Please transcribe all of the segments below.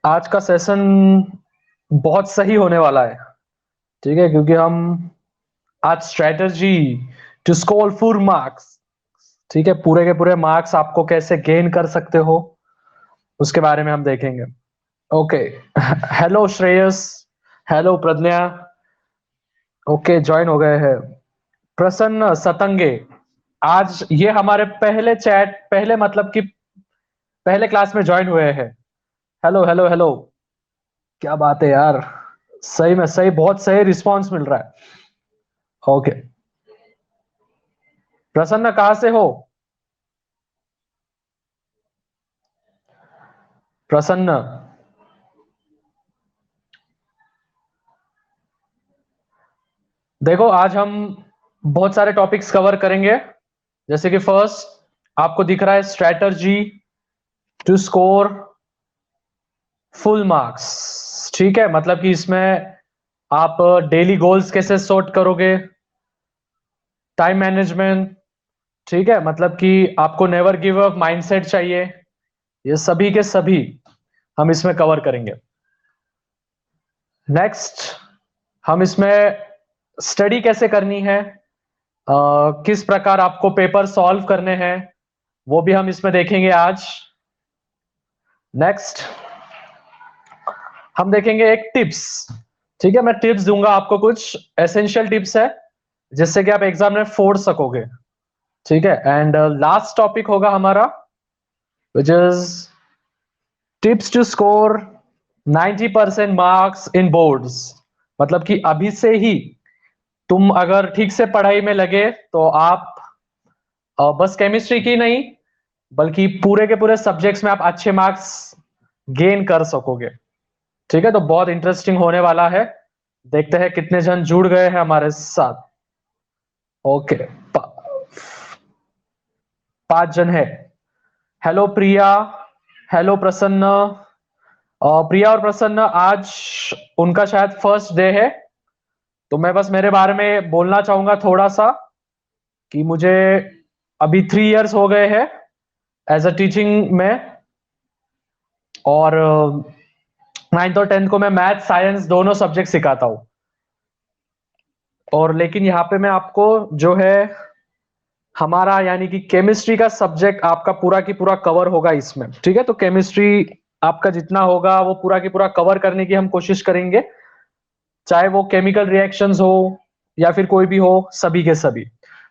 आज का सेशन बहुत सही होने वाला है। ठीक है, क्योंकि हम आज strategy to score full marks, ठीक है, पूरे के पूरे मार्क्स आपको कैसे गेन कर सकते हो उसके बारे में हम देखेंगे। ओके। हेलो श्रेयस, हेलो प्रज्ञा। ओके, ज्वाइन हो गए हैं। प्रसन्न सतंगे, आज ये हमारे पहले चैट, पहले मतलब कि पहले क्लास में ज्वाइन हुए हैं। Hello hello hello. क्या बात है यार, सही में सही, बहुत सही रिस्पांस मिल रहा है। ओके। प्रसन्न कहाँ से हो? प्रसन्न। देखो, आज हम बहुत सारे टॉपिक्स कवर करेंगे। जैसे कि फर्स्ट आपको दिख रहा है strategy to score full marks. ठीक है, मतलब कि इसमें आप डेली गोल्स कैसे सॉर्ट करोगे, टाइम मैनेजमेंट, ठीक है, मतलब कि आपको नेवर गिव अप माइंडसेट चाहिए, ये सभी के सभी हम इसमें कवर करेंगे। नेक्स्ट, हम इसमें स्टडी कैसे करनी है, किस प्रकार आपको पेपर सॉल्व करने हैं, वो भी हम इसमें देखेंगे आज। नेक्स्ट, हम देखेंगे एक टिप्स। ठीक है, मैं टिप्स दूंगा आपको, कुछ एसेंशियल टिप्स है जिससे कि आप एग्जाम में फोड़ सकोगे। ठीक है, एंड लास्ट टॉपिक होगा हमारा which is tips to score 90% marks in boards. मतलब कि अभी से ही तुम अगर ठीक से पढ़ाई में लगे तो आप बस केमिस्ट्री की नहीं बल्कि पूरे के पूरे सब्जेक्ट्स में आप अच्छे मार्क्स गेन कर सकोगे। ठीक है, तो बहुत इंटरेस्टिंग होने वाला है। देखते हैं कितने जन जुड़ गए हैं हमारे साथ। ओके, 5 जन है। हेलो प्रिया, हेलो प्रसन्न। प्रिया और प्रसन्न, आज उनका शायद फर्स्ट डे है, तो मैं बस मेरे बारे में बोलना चाहूंगा थोड़ा सा कि मुझे अभी 3 इयर्स हो गए हैं एज अ टीचिंग में, और 9th और 10th को मैं मैथ साइंस दोनों सब्जेक्ट सिखाता हूँ। और लेकिन यहाँ पे मैं आपको जो है हमारा यानी कि केमिस्ट्री का सब्जेक्ट आपका पूरा की पूरा कवर होगा इसमें। ठीक है, तो केमिस्ट्री आपका जितना होगा वो पूरा की पूरा कवर करने की हम कोशिश करेंगे, चाहे वो केमिकल रिएक्शंस हो या फिर कोई भी हो, सभी के सभी।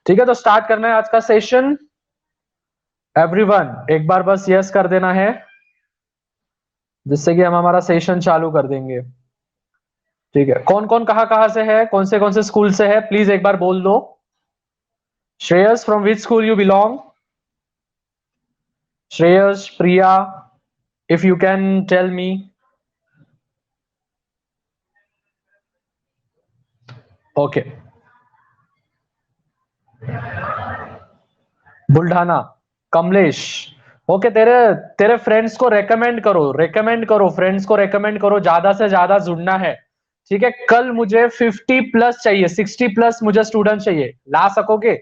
ठीक है, तो स्टार्ट करना है आज का सेशन। एवरीवन एक बार बस यस कर देना है जिससे कि हम हमारा सेशन चालू कर देंगे। ठीक है, कौन कौन कहाँ से है, कौन से स्कूल से है, प्लीज एक बार बोल दो। Shreyas, from which school you belong? Shreyas, Priya, if you can tell me. Okay, Buldhana. Kamlesh. Okay, तेरे तेरे फ्रेंड्स को रेकमेंड करो, रेकमेंड करो, फ्रेंड्स को रेकमेंड करो, ज्यादा से ज्यादा जुड़ना है। ठीक है, कल मुझे 50+ चाहिए, 60+ मुझे स्टूडेंट चाहिए, ला सकोगे?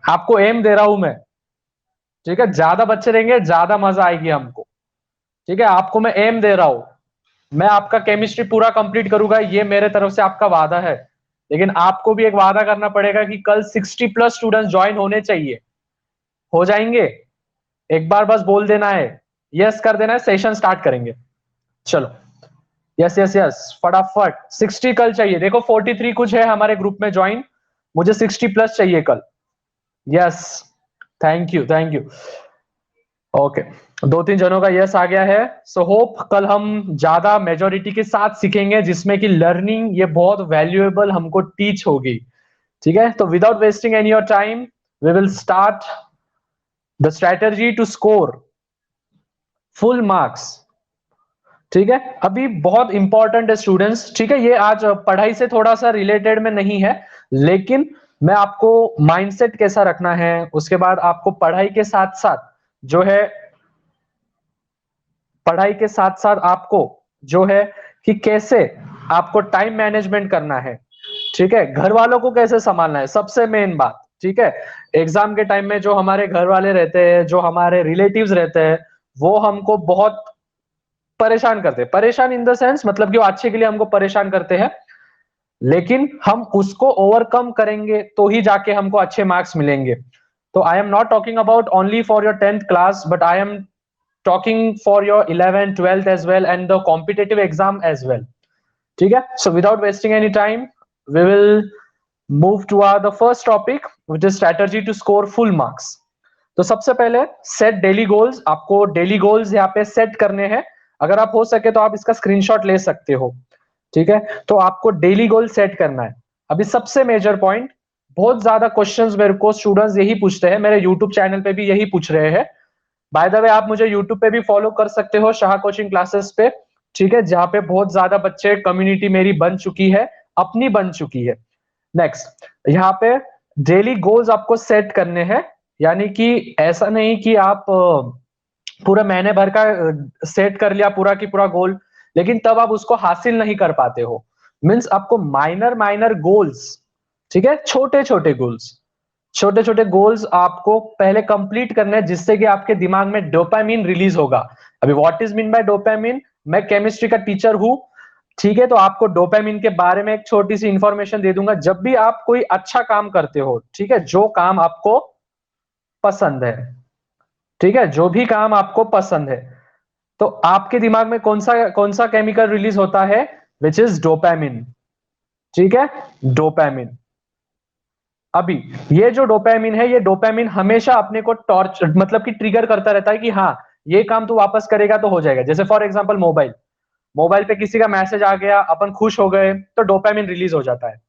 आपको एम दे रहा हूं मैं। ठीक है, ज्यादा बच्चे रहेंगे ज्यादा मजा आएगी हमको। ठीक है, आपको मैं एम दे रहा हूं, मैं आपका केमिस्ट्री पूरा कंप्लीट करूंगा, ये मेरे तरफ से आपका वादा है। लेकिन आपको भी एक वादा करना पड़ेगा कि कल 60+ स्टूडेंट ज्वाइन होने चाहिए। हो जाएंगे? एक बार बस बोल देना है, यस कर देना है, सेशन स्टार्ट करेंगे। चलो, यस यस यस, फटाफट 60 कल चाहिए। देखो 43 कुछ है हमारे ग्रुप में ज्वाइन, मुझे 60+ चाहिए कल। Yes, thank you thank you. Okay, 2-3 जनों का यस आ गया है। सो होप कल हम ज्यादा मेजोरिटी के साथ सीखेंगे जिसमें कि लर्निंग ये बहुत वैल्यूएबल हमको टीच होगी। ठीक है, तो without wasting any your time we will start the strategy to score full marks. ठीक है, अभी बहुत इंपॉर्टेंट है स्टूडेंट्स। ठीक है, ये आज पढ़ाई से थोड़ा सा रिलेटेड में नहीं है, लेकिन मैं आपको माइंडसेट कैसा रखना है, उसके बाद आपको पढ़ाई के साथ साथ जो है, पढ़ाई के साथ साथ आपको जो है कि कैसे आपको टाइम मैनेजमेंट करना है। ठीक है, घर वालों को कैसे संभालना है, सबसे मेन बात। ठीक है, एग्जाम के टाइम में जो हमारे घर वाले रहते हैं, जो हमारे रिलेटिव्स रहते हैं, वो हमको बहुत परेशान करते हैं, परेशान इन द सेंस मतलब कि वो अच्छे के लिए हमको परेशान करते हैं, लेकिन हम उसको ओवरकम करेंगे तो ही जाके हमको अच्छे मार्क्स मिलेंगे। तो I am not talking about only for your 10th class, but I am talking for your 11th 12th as well and the competitive exam as well. ठीक है, so without wasting any time we will move to our the first topic which is strategy to score full marks. तो सबसे पहले set daily goals, आपको daily goals यहाँ पे set करने हैं। अगर आप हो सके तो आप इसका स्क्रीनशॉट ले सकते हो। ठीक है, तो आपको डेली गोल सेट करना है। अभी सबसे मेजर पॉइंट, बहुत ज्यादा क्वेश्चंस मेरे को स्टूडेंट्स यही पूछते हैं, मेरे यूट्यूब चैनल पे भी यही पूछ रहे हैं। बाय द वे आप मुझे यूट्यूब पे भी फॉलो कर सकते हो, शाह कोचिंग क्लासेस पे। ठीक है, जहां पे बहुत ज्यादा बच्चे, कम्युनिटी मेरी बन चुकी है, अपनी बन चुकी है। नेक्स्ट, यहाँ पे डेली गोल्स आपको सेट करने हैं, यानी कि ऐसा नहीं कि आप पूरा महीने भर का सेट कर लिया पूरा की पूरा गोल, लेकिन तब आप उसको हासिल नहीं कर पाते हो। मींस आपको माइनर माइनर गोल्स, ठीक है, छोटे छोटे गोल्स, छोटे छोटे गोल्स आपको पहले कंप्लीट करने हैं, जिससे कि आपके दिमाग में डोपामिन रिलीज होगा। अभी what is mean by dopamine, मैं केमिस्ट्री का टीचर हूं, ठीक है, तो आपको डोपामिन के बारे में एक छोटी सी इंफॉर्मेशन दे दूंगा। जब भी आप कोई अच्छा काम करते हो, ठीक है, जो काम आपको पसंद है, ठीक है, जो भी काम आपको पसंद है, तो आपके दिमाग में कौन सा केमिकल रिलीज होता है, विच इज डोपामिन। ठीक है, डोपामिन। अभी ये जो डोपामिन है, ये डोपामिन हमेशा अपने को टॉर्च मतलब कि ट्रिगर करता रहता है कि हाँ ये काम तू वापस करेगा तो हो जाएगा। जैसे फॉर एग्जांपल मोबाइल, मोबाइल पे किसी का मैसेज आ गया, अपन खुश हो गए, तो डोपामिन रिलीज हो जाता है।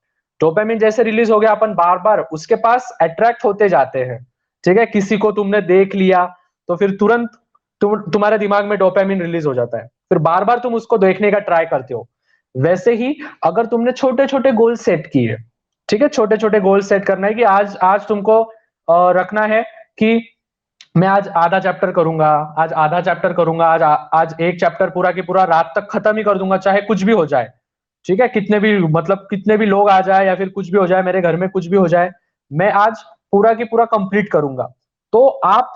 डोपामिन जैसे रिलीज हो गया, अपन बार बार उसके पास अट्रैक्ट होते जाते हैं। ठीक है, किसी को तुमने देख लिया तो फिर तुरंत तुम्हारे दिमाग में डोपामिन रिलीज हो जाता है, फिर बार बार तुम उसको देखने का ट्राई करते हो। वैसे ही अगर तुमने छोटे छोटे गोल सेट किए, ठीक है, छोटे छोटे गोल सेट करना है कि आज आज तुमको रखना है कि मैं आज आधा चैप्टर करूंगा, आज आधा चैप्टर करूंगा, आज एक चैप्टर पूरा की पूरा रात तक खत्म ही कर दूंगा, चाहे कुछ भी हो जाए। ठीक है, कितने भी मतलब कितने भी लोग आ जाए या फिर कुछ भी हो जाए, मेरे घर में कुछ भी हो जाए, मैं आज पूरा की पूरा कंप्लीट करूंगा। तो आप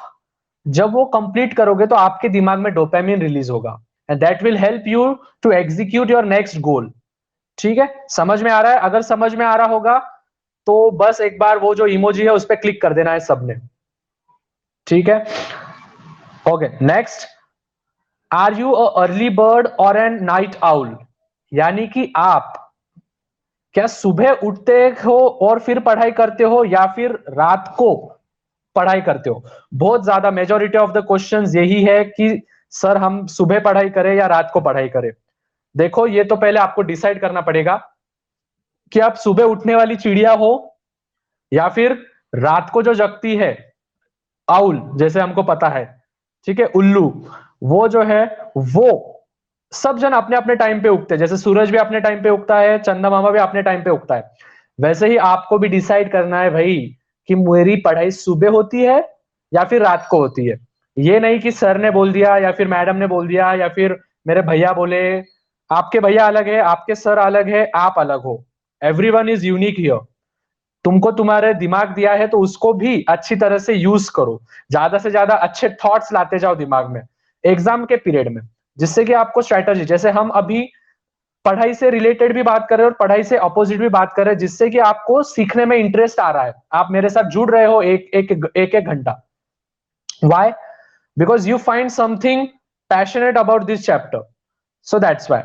जब वो कंप्लीट करोगे तो आपके दिमाग में डोपामिन रिलीज होगा, and that will help you to execute your next goal. ठीक है, समझ में आ रहा है? अगर समझ में आ रहा होगा तो बस एक बार वो जो इमोजी है उस पर क्लिक कर देना है सबने। ठीक है, okay. Next, are you a early bird और एन नाइट आउल, यानी कि आप क्या सुबह उठते हो और फिर पढ़ाई करते हो या फिर रात को पढ़ाई करते हो। बहुत ज्यादा मेजोरिटी ऑफ द क्वेश्चंस यही है कि सर हम सुबह पढ़ाई करें या रात को पढ़ाई करें। देखो, ये तो पहले आपको डिसाइड करना पड़ेगा कि आप सुबह उठने वाली चिड़िया हो या फिर रात को जो जगती है, आउल जैसे हमको पता है, ठीक है, उल्लू, वो जो है वो सब जन अपने अपने टाइम पे उगते हैं। जैसे सूरज भी अपने टाइम पे उगता है, चंदा मामा भी अपने टाइम पे उगता है, वैसे ही आपको भी डिसाइड करना है भाई कि मेरी पढ़ाई सुबह होती है या फिर रात को होती है। ये नहीं कि सर ने बोल दिया या फिर मैडम ने बोल दिया या फिर मेरे भैया बोले। आपके भैया अलग है, आपके सर अलग है, आप अलग हो। Everyone is unique here. तुमको तुम्हारे दिमाग दिया है तो उसको भी अच्छी तरह से यूज करो, ज्यादा से ज्यादा अच्छे थॉट्स लाते जाओ दिमाग में एग्जाम के पीरियड में, जिससे कि आपको स्ट्रेटजी, जैसे हम अभी पढ़ाई से रिलेटेड भी बात कर रहे हैं और पढ़ाई से अपोजिट भी बात कर रहे हैं, जिससे कि आपको सीखने में इंटरेस्ट आ रहा है, आप मेरे साथ जुड़ रहे हो एक घंटा। Why? Because you find something passionate about this chapter, so that's why.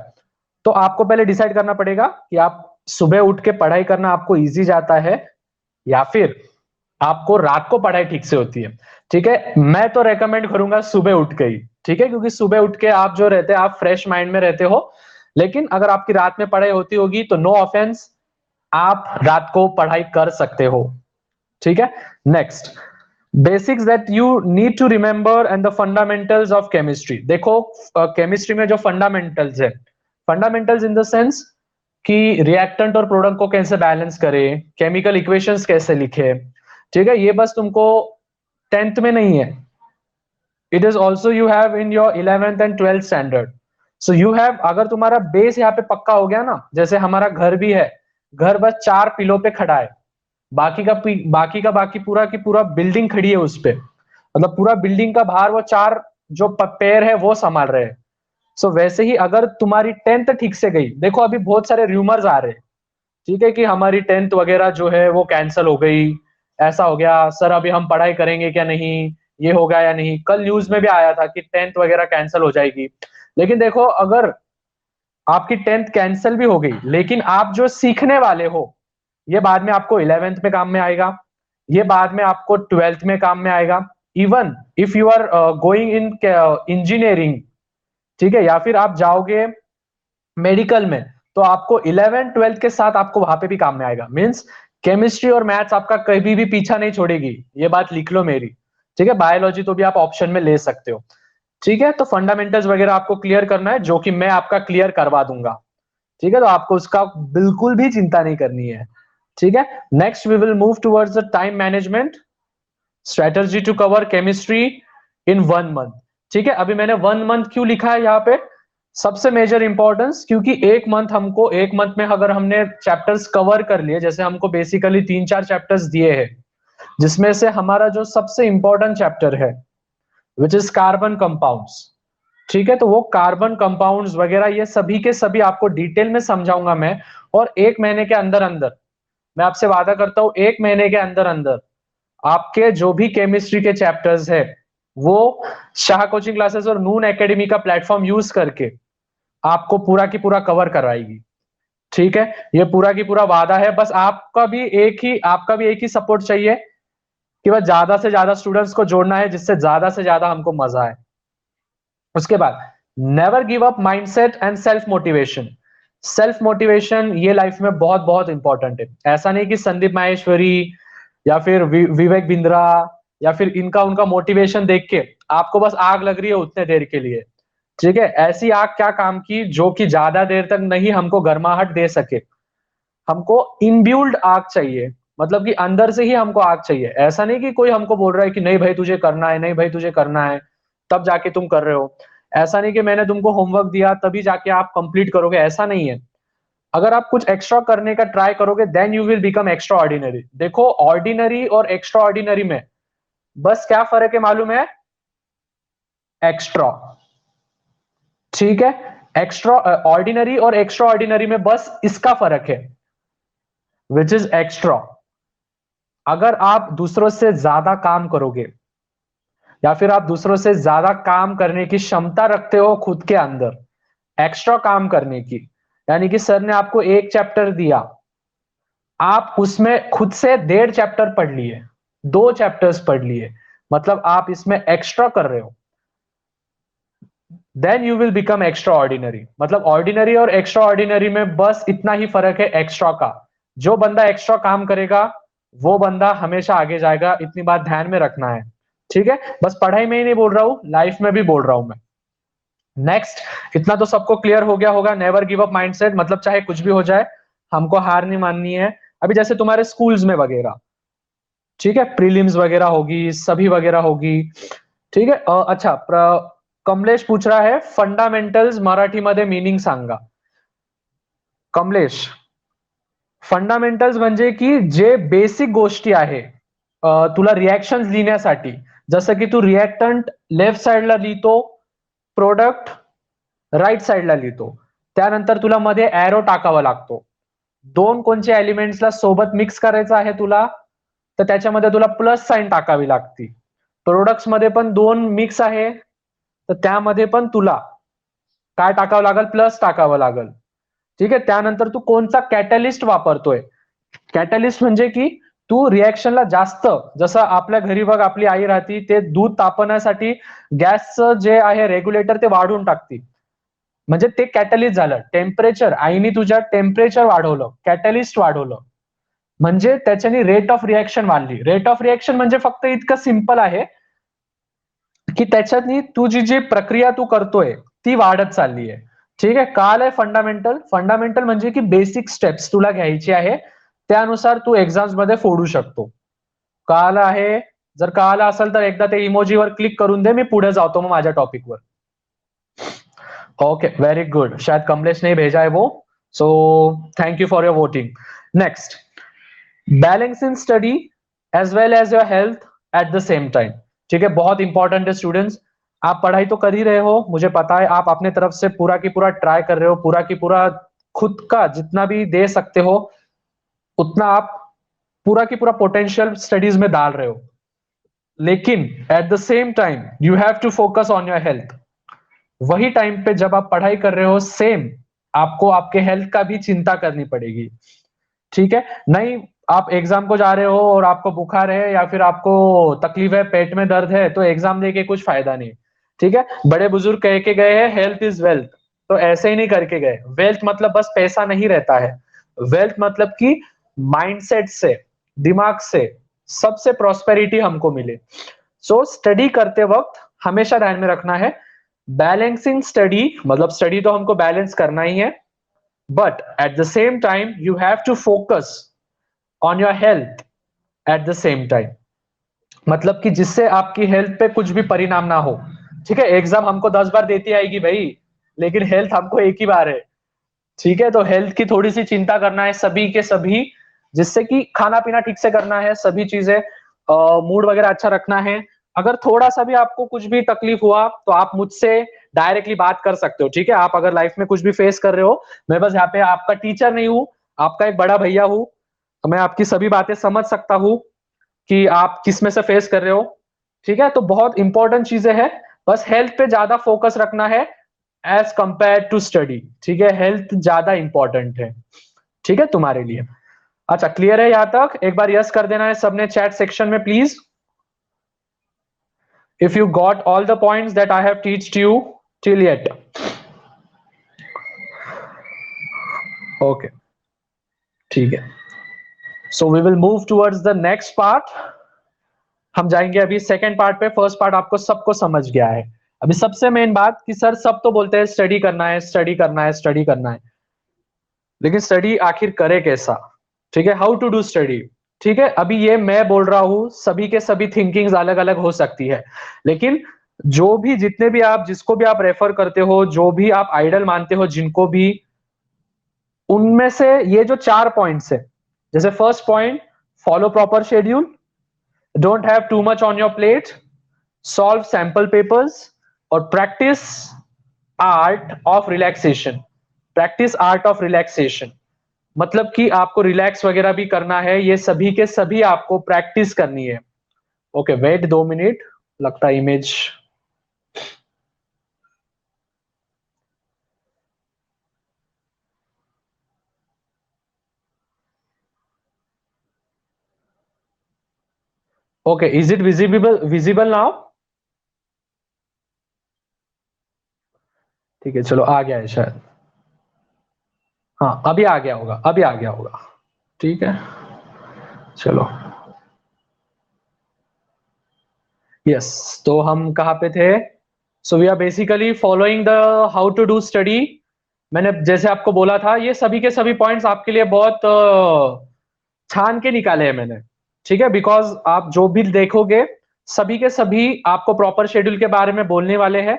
तो आपको पहले डिसाइड करना पड़ेगा कि आप सुबह उठ के पढ़ाई करना आपको इजी जाता है या फिर आपको रात को पढ़ाई ठीक से होती है। ठीक है, मैं तो रेकमेंड करूंगा सुबह उठ के ही, ठीक है, क्योंकि सुबह उठ के आप जो रहते हैं आप फ्रेश माइंड में रहते हो। लेकिन अगर आपकी रात में पढ़ाई होती होगी तो नो ऑफेंस, आप रात को पढ़ाई कर सकते हो। ठीक है, next, basics that you need to remember and the fundamentals of chemistry. देखो, केमिस्ट्री में जो फंडामेंटल्स है, फंडामेंटल्स इन द सेंस कि रिएक्टेंट और प्रोडक्ट को कैसे बैलेंस करें, केमिकल इक्वेशंस कैसे लिखे, ठीक है, ये बस तुमको 10th में नहीं है, it is also you have in your 11th and 12th standard. So you have, अगर तुम्हारा बेस यहाँ पे पक्का हो गया ना, जैसे हमारा घर भी है, घर बस 4 पिलो पे खड़ा है, बाकी पूरा की पूरा बिल्डिंग खड़ी है उस पे, मतलब पूरा बिल्डिंग का भार वो 4 जो पैर है वो संभाल रहे हैं। सो वैसे ही अगर तुम्हारी 10th ठीक से गई, देखो अभी बहुत सारे र्यूमर्स आ रहे हैं, ठीक है, कि हमारी 10th वगैरह जो है वो कैंसिल हो गई, ऐसा हो गया सर, अभी हम पढ़ाई करेंगे क्या नहीं, ये होगा या नहीं। कल न्यूज में भी आया था कि 10th वगैरह कैंसिल हो जाएगी। लेकिन देखो, अगर आपकी 10th कैंसिल भी हो गई, लेकिन आप जो सीखने वाले हो, ये बाद में आपको 11th में काम में आएगा, ये बाद में आपको 12th में काम में आएगा। Even if you are going in engineering, ठीक है, या फिर आप जाओगे मेडिकल में, तो आपको 11th 12th के साथ आपको वहां पे भी काम में आएगा। मींस केमिस्ट्री और मैथ्स आपका कभी भी पीछा नहीं छोड़ेगी, ये बात लिख लो मेरी, ठीक है। बायोलॉजी तो भी आप ऑप्शन में ले सकते हो, ठीक है। तो फंडामेंटल्स वगैरह आपको क्लियर करना है, जो कि मैं आपका क्लियर करवा दूंगा, ठीक है। तो आपको उसका बिल्कुल भी चिंता नहीं करनी है, ठीक है। Next we will move towards the time management strategy to cover chemistry in 1 month, ठीक है। अभी मैंने 1 मंथ क्यों लिखा है यहाँ पे, सबसे मेजर इंपॉर्टेंस, क्योंकि 1 मंथ में अगर हमने चैप्टर्स कवर कर लिए, जैसे हमको बेसिकली 3-4 चैप्टर्स दिए हैं, जिसमें से हमारा जो सबसे इंपॉर्टेंट चैप्टर है विच इज कार्बन कंपाउंड्स, ठीक है। तो वो कार्बन कंपाउंड्स वगैरह ये सभी के सभी आपको डिटेल में समझाऊंगा मैं। और 1 महीने के अंदर अंदर, मैं आपसे वादा करता हूं, 1 महीने के अंदर अंदर आपके जो भी केमिस्ट्री के चैप्टर्स है, वो शाह कोचिंग क्लासेस और नून एकेडमी का प्लेटफॉर्म यूज करके आपको पूरा की पूरा कवर करवाएगी, ठीक है। ये पूरा की पूरा वादा है। बस आपका भी एक ही सपोर्ट चाहिए, कि बस ज्यादा से ज्यादा स्टूडेंट्स को जोड़ना है, जिससे ज्यादा से ज्यादा हमको मजा आए। उसके बाद never give up mindset and self motivation. Self motivation ये लाइफ में बहुत बहुत इंपॉर्टेंट है। ऐसा नहीं कि संदीप माहेश्वरी या फिर विवेक बिंद्रा या फिर इनका उनका मोटिवेशन देख के आपको बस आग लग रही है उतने देर के लिए, ठीक है। ऐसी आग क्या काम की, जो कि ज्यादा देर तक नहीं हमको गर्माहट दे सके। हमको इनब्यूल्ड आग चाहिए, मतलब कि अंदर से ही हमको आग चाहिए। ऐसा नहीं कि कोई हमको बोल रहा है कि नहीं भाई तुझे करना है, नहीं भाई तुझे करना है, तब जाके तुम कर रहे हो। ऐसा नहीं कि मैंने तुमको होमवर्क दिया तभी जाके आप कंप्लीट करोगे, ऐसा नहीं है। अगर आप कुछ एक्स्ट्रा करने का ट्राई करोगे, then you will become extraordinary. देखो, ऑर्डिनरी और एक्स्ट्रा ऑर्डिनरी में बस क्या फर्क है मालूम है, एक्स्ट्रा, ठीक है। एक्स्ट्रा ऑर्डिनरी और एक्स्ट्रा ऑर्डिनरी में बस इसका फर्क है, विच इज एक्स्ट्रा। अगर आप दूसरों से ज्यादा काम करोगे, या फिर आप दूसरों से ज्यादा काम करने की क्षमता रखते हो खुद के अंदर, एक्स्ट्रा काम करने की, यानी कि सर ने आपको एक चैप्टर दिया, आप उसमें खुद से 1.5 चैप्टर पढ़ लिए, 2 चैप्टर्स पढ़ लिए, मतलब आप इसमें एक्स्ट्रा कर रहे हो, then you will become extraordinary. मतलब ऑर्डिनरी और एक्स्ट्रा ऑर्डिनरी में बस इतना ही फर्क है एक्स्ट्रा का। जो बंदा एक्स्ट्रा काम करेगा वो बंदा हमेशा आगे जाएगा, इतनी बात ध्यान में रखना है, ठीक है। बस पढ़ाई में ही नहीं बोल रहा हूं, लाइफ में भी बोल रहा हूं मैं। नेक्स्ट, इतना तो सबको क्लियर हो गया होगा, नेवर गिव अप माइंडसेट, मतलब चाहे कुछ भी हो जाए हमको हार नहीं माननी है। अभी जैसे तुम्हारे स्कूल्स में वगैरह, ठीक है, प्रीलिम्स वगैरह होगी, सभी वगैरह होगी, ठीक है। अच्छा, कमलेश पूछ रहा है फंडामेंटल्स मराठीमध्ये मीनिंग सांगा। कमलेश, फंडामेंटल्स म्हणजे की जे बेसिक गोष्टी आहे, तुला रिएक्शन्स लिहिण्यासाठी, जसं की तू रिएक्टंट लेफ्ट साइडला लिहितो, प्रोडक्ट राईट साइडला लिहितो, त्यानंतर तुला मध्ये एरो टाकावा लागतो। दोन कोणचे एलिमेंट्सला सोबत मिक्स करायचं आहे तुला, तर त्याच्यामध्ये तुला प्लस साइन टाकावी लागती। प्रोडक्ट्स मध्ये पण दोन मिक्स आहे, तर त्यामध्ये पण तुला काय टाकावं लागेल, प्लस टाकावं लागेल, ठीक आहे। त्यानंतर तू कोणता कॅटलिस्ट वापरतोय, कॅटलिस्ट म्हणजे की तू रिएक्शनला जास्त, जसं आपल्या घरी बघ आपली आई राहती, ते दूध तापवण्यासाठी गॅसचं जे आहे रेग्युलेटर ते वाढवून टाकती, म्हणजे ते कॅटलिस्ट झालं। टेम्परेचर, आईने तुझ्या टेम्परेचर वाढवलं, कॅटलिस्ट वाढवलं, म्हणजे त्याच्याने रेट ऑफ रिएक्शन वाढली। रेट ऑफ रिएक्शन म्हणजे फक्त इतकं सिंपल आहे की त्याच्यातनी तुझी जी प्रक्रिया तू करतोय ती वाढत चालली आहे, ठीक आहे। कळालंय फंडामेंटल, फंडामेंटल म्हणजे की बेसिक स्टेप्स तुला घ्यायची आहे, त्यानुसार तू एक्झाम्स मध्ये फोडू शकतो। कळालं आहे? जर कळालं असेल तर एकदा ते इमोजीवर क्लिक करून दे, मी पुढे जातो मग माझ्या टॉपिकवर। ओके, वेरी गुड, शायद कमलेश ने भेजा है वो, so thank you for your voting. Next, balancing study as well as your health at the same time, ठीक है, बहुत इंपॉर्टेंट है स्टूडेंट्स। आप पढ़ाई तो कर ही रहे हो, मुझे पता है आप अपने तरफ से पूरा की पूरा ट्राई कर रहे हो, पूरा की पूरा खुद का जितना भी दे सकते हो उतना आप पूरा की पूरा पोटेंशियल स्टडीज में डाल रहे हो। लेकिन at the same time you have to focus on your health. वही टाइम पे जब आप पढ़ाई कर रहे हो सेम आपको आपके हेल्थ का भी चिंता करनी पड़ेगी। ठीक है, नहीं आप एग्जाम को जा रहे हो और आपको बुखार है या फिर आपको तकलीफ है, पेट में दर्द है, तो एग्जाम देके कुछ फायदा नहीं। ठीक है, बड़े बुजुर्ग कह के गए हैं हेल्थ इज वेल्थ, तो ऐसे ही नहीं करके गए। वेल्थ मतलब बस पैसा नहीं रहता है, वेल्थ मतलब कि माइंडसेट से, दिमाग से, सबसे प्रॉस्पेरिटी हमको मिले। सो स्टडी करते वक्त हमेशा ध्यान में रखना है बैलेंसिंग स्टडी, मतलब स्टडी तो हमको बैलेंस करना ही है, but at the same time you have to focus on your health at the same time। मतलब कि जिससे आपकी हेल्थ पे कुछ भी परिणाम ना हो। ठीक है, एग्जाम हमको 10 बार देती आएगी भाई, लेकिन हेल्थ हमको एक ही बार है। ठीक है, तो हेल्थ की थोड़ी सी चिंता करना है सभी के सभी, जिससे कि खाना पीना ठीक से करना है, सभी चीजें मूड वगैरह अच्छा रखना है। अगर थोड़ा सा भी आपको कुछ भी तकलीफ हुआ तो आप मुझसे डायरेक्टली बात कर सकते हो। ठीक है, आप अगर लाइफ में कुछ भी फेस कर रहे हो, मैं बस यहाँ पे आपका टीचर नहीं हूँ, आपका एक बड़ा भैया हूँ, तो मैं आपकी सभी बातें समझ सकता हूँ कि आप किस में से फेस कर रहे हो। ठीक है, तो बहुत इंपॉर्टेंट चीजें हैं, बस हेल्थ पे ज्यादा फोकस रखना है एज कंपेयर टू स्टडी। ठीक है, हेल्थ ज्यादा इंपॉर्टेंट है। ठीक है तुम्हारे लिए। अच्छा, क्लियर है यहां तक? एक बार यस कर देना है सबने चैट सेक्शन में please, if you got all the points that I have teached you till yet। Okay, ठीक है, so we will move towards the next part। हम जाएंगे अभी सेकंड पार्ट पे। फर्स्ट पार्ट आपको सबको समझ गया है। अभी सबसे मेन बात कि सर सब तो बोलते हैं स्टडी करना है, स्टडी करना है, स्टडी करना है, लेकिन स्टडी आखिर करे कैसा? ठीक है, हाउ टू डू स्टडी। ठीक है, अभी ये मैं बोल रहा हूं, सभी के सभी थिंकिंग्स अलग अलग हो सकती है, लेकिन जो भी जितने भी आप जिसको भी आप रेफर करते हो, जो भी आप आइडल मानते हो, जिनको भी, उनमें से ये जो 4 पॉइंट्स है, जैसे first point follow proper schedule, don't have too much on your plate, solve sample papers, और practice art of relaxation. Practice art of relaxation मतलब कि आपको रिलैक्स वगैरह भी करना है, ये सभी के सभी आपको प्रैक्टिस करनी है। ओके, वेट 2 मिनट, लगता है image. Okay, is it visible now? ठीक है, चलो आ गया है शायद। हाँ, अभी आ गया होगा, अभी आ गया होगा। ठीक है, चलो। यस, तो हम कहाँ पे थे? So we are basically following the how to do study. मैंने जैसे आपको बोला था, ये सभी के सभी पॉइंट्स आपके लिए बहुत छान के निकाले हैं मैंने। ठीक है, बिकॉज आप जो भी देखोगे सभी के सभी आपको प्रॉपर शेड्यूल के बारे में बोलने वाले हैं।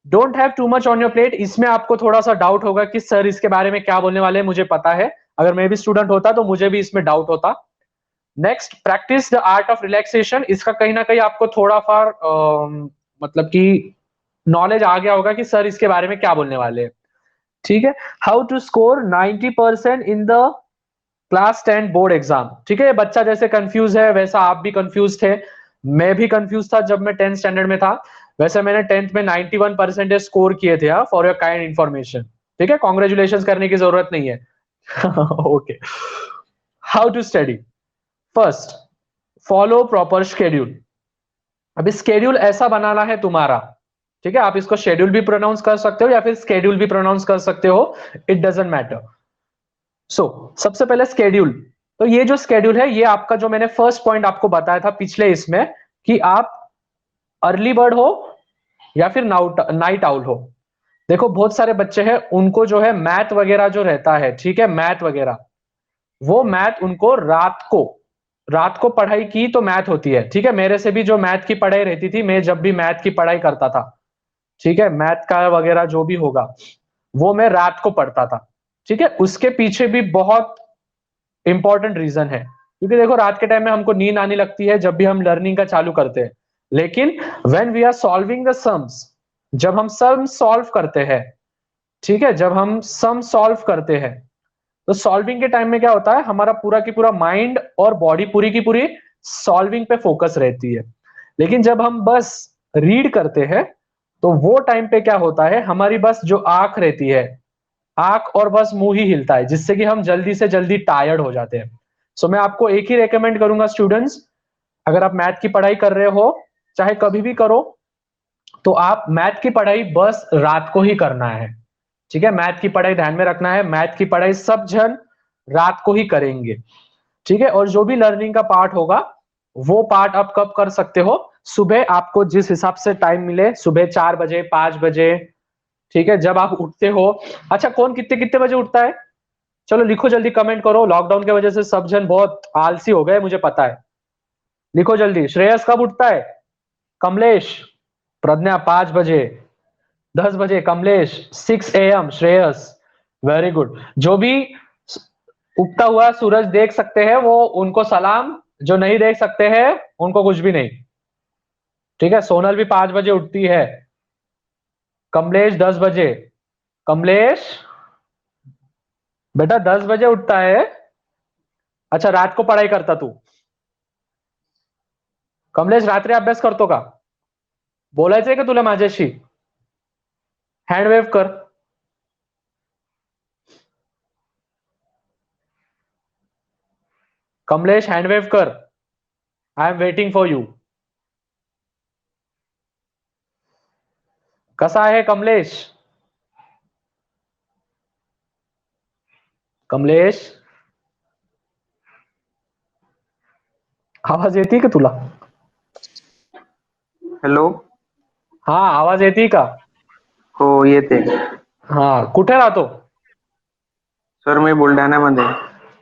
Don't have too much on your plate, इसमें आपको थोड़ा सा डाउट होगा कि सर इसके बारे में क्या बोलने वाले हैं, मुझे पता है, अगर मैं भी स्टूडेंट होता तो मुझे भी इसमें डाउट होता। Next, practice the art of relaxation. इसका कहीं ना कहीं आपको थोड़ा फार मतलब कि नॉलेज आ गया होगा कि सर इसके बारे में क्या बोलने वाले हैं। ठीक है, how to score 90% in the class 10 board exam. ठीक है, ये बच्चा जैसे कंफ्यूज है वैसा आप भी कंफ्यूज थे, मैं भी कंफ्यूज था जब मैं 10th स्टैंडर्ड में था। वैसे मैंने 10th में 91% स्कोर किए थे, फॉर योर काइंड इन्फॉर्मेशन। ठीक है, कॉन्ग्रेचुलेशन करने की जरूरत नहीं है। Okay, how to study. First, follow proper schedule. अभी स्केड्यूल ऐसा बनाना है तुम्हारा। ठीक है, आप इसको शेड्यूल भी प्रोनाउंस कर सकते हो या फिर स्केड्यूल भी प्रोनाउंस कर सकते हो, इट डजेंट मैटर। सो सबसे पहले स्केड्यूल। तो ये जो स्केड्यूल है, ये आपका जो मैंने फर्स्ट पॉइंट आपको बताया था पिछले इसमें, कि आप अर्ली बर्ड हो या फिर नाइट आउल हो। देखो बहुत सारे बच्चे हैं, उनको जो है मैथ वगैरह जो रहता है, ठीक है, मैथ वगैरह, वो मैथ उनको रात को पढ़ाई की तो मैथ होती है। ठीक है, मेरे से भी जो मैथ की पढ़ाई रहती थी, मैं जब भी मैथ की पढ़ाई करता था, ठीक है, मैथ का वगैरह जो भी होगा वो मैं रात को पढ़ता था। ठीक है, उसके पीछे भी बहुत इंपॉर्टेंट रीजन है, क्योंकि देखो रात के टाइम में हमको नींद आने लगती है जब भी हम लर्निंग का चालू करते हैं। लेकिन when we are solving the sums, जब हम सम सॉल्व करते हैं, ठीक है, जब हम सम सॉल्व करते हैं, तो सॉल्विंग के टाइम में क्या होता है, हमारा पूरा की पूरा माइंड और बॉडी पूरी की पूरी सॉल्विंग पे फोकस रहती है। लेकिन जब हम बस रीड करते हैं, तो वो टाइम पे क्या होता है, हमारी बस जो आंख रहती है, आंख और बस मुंह ही हिलता है, जिससे कि हम जल्दी से जल्दी टायर्ड हो जाते हैं। सो मैं आपको एक ही रेकमेंड करूंगा स्टूडेंट्स, अगर आप मैथ की पढ़ाई कर रहे हो, चाहे कभी भी करो, तो आप मैथ की पढ़ाई बस रात को ही करना है। ठीक है, मैथ की पढ़ाई ध्यान में रखना है, मैथ की पढ़ाई सब जन रात को ही करेंगे। ठीक है, और जो भी लर्निंग का पार्ट होगा, वो पार्ट आप कब कर सकते हो, सुबह आपको जिस हिसाब से टाइम मिले, सुबह 4 बजे, 5 बजे, ठीक है, जब आप उठते हो। अच्छा, कौन कितने कितने बजे उठता है, चलो लिखो जल्दी, कमेंट करो। लॉकडाउन की वजह से सब जन बहुत आलसी हो गए, मुझे पता है। लिखो जल्दी, श्रेयस कब उठता है, कमलेश, प्रज्ञा 5 बजे, 10 बजे Kamlesh, 6 AM Shreyas, very good. जो भी उगता हुआ सूरज देख सकते हैं वो उनको सलाम, जो नहीं देख सकते हैं उनको कुछ भी नहीं। ठीक है, सोनल भी 5 बजे उठती है, कमलेश 10 बजे, कमलेश बेटा 10 बजे उठता है। अच्छा, रात को पढ़ाई करता तू, कमलेश रात्री अभ्यास करतो का, बोलायचंय का तुला माझ्याशी, हँड वेव्ह कर, कमलेश हँड वेव्ह कर, I am waiting for you. कसा आहे कमलेश, कमलेश आवाज येते का तुला, हॅलो. हा आवाज येते का, हो येते. हा कुठे राहतो, सर मी बुलढाण्यामध्ये.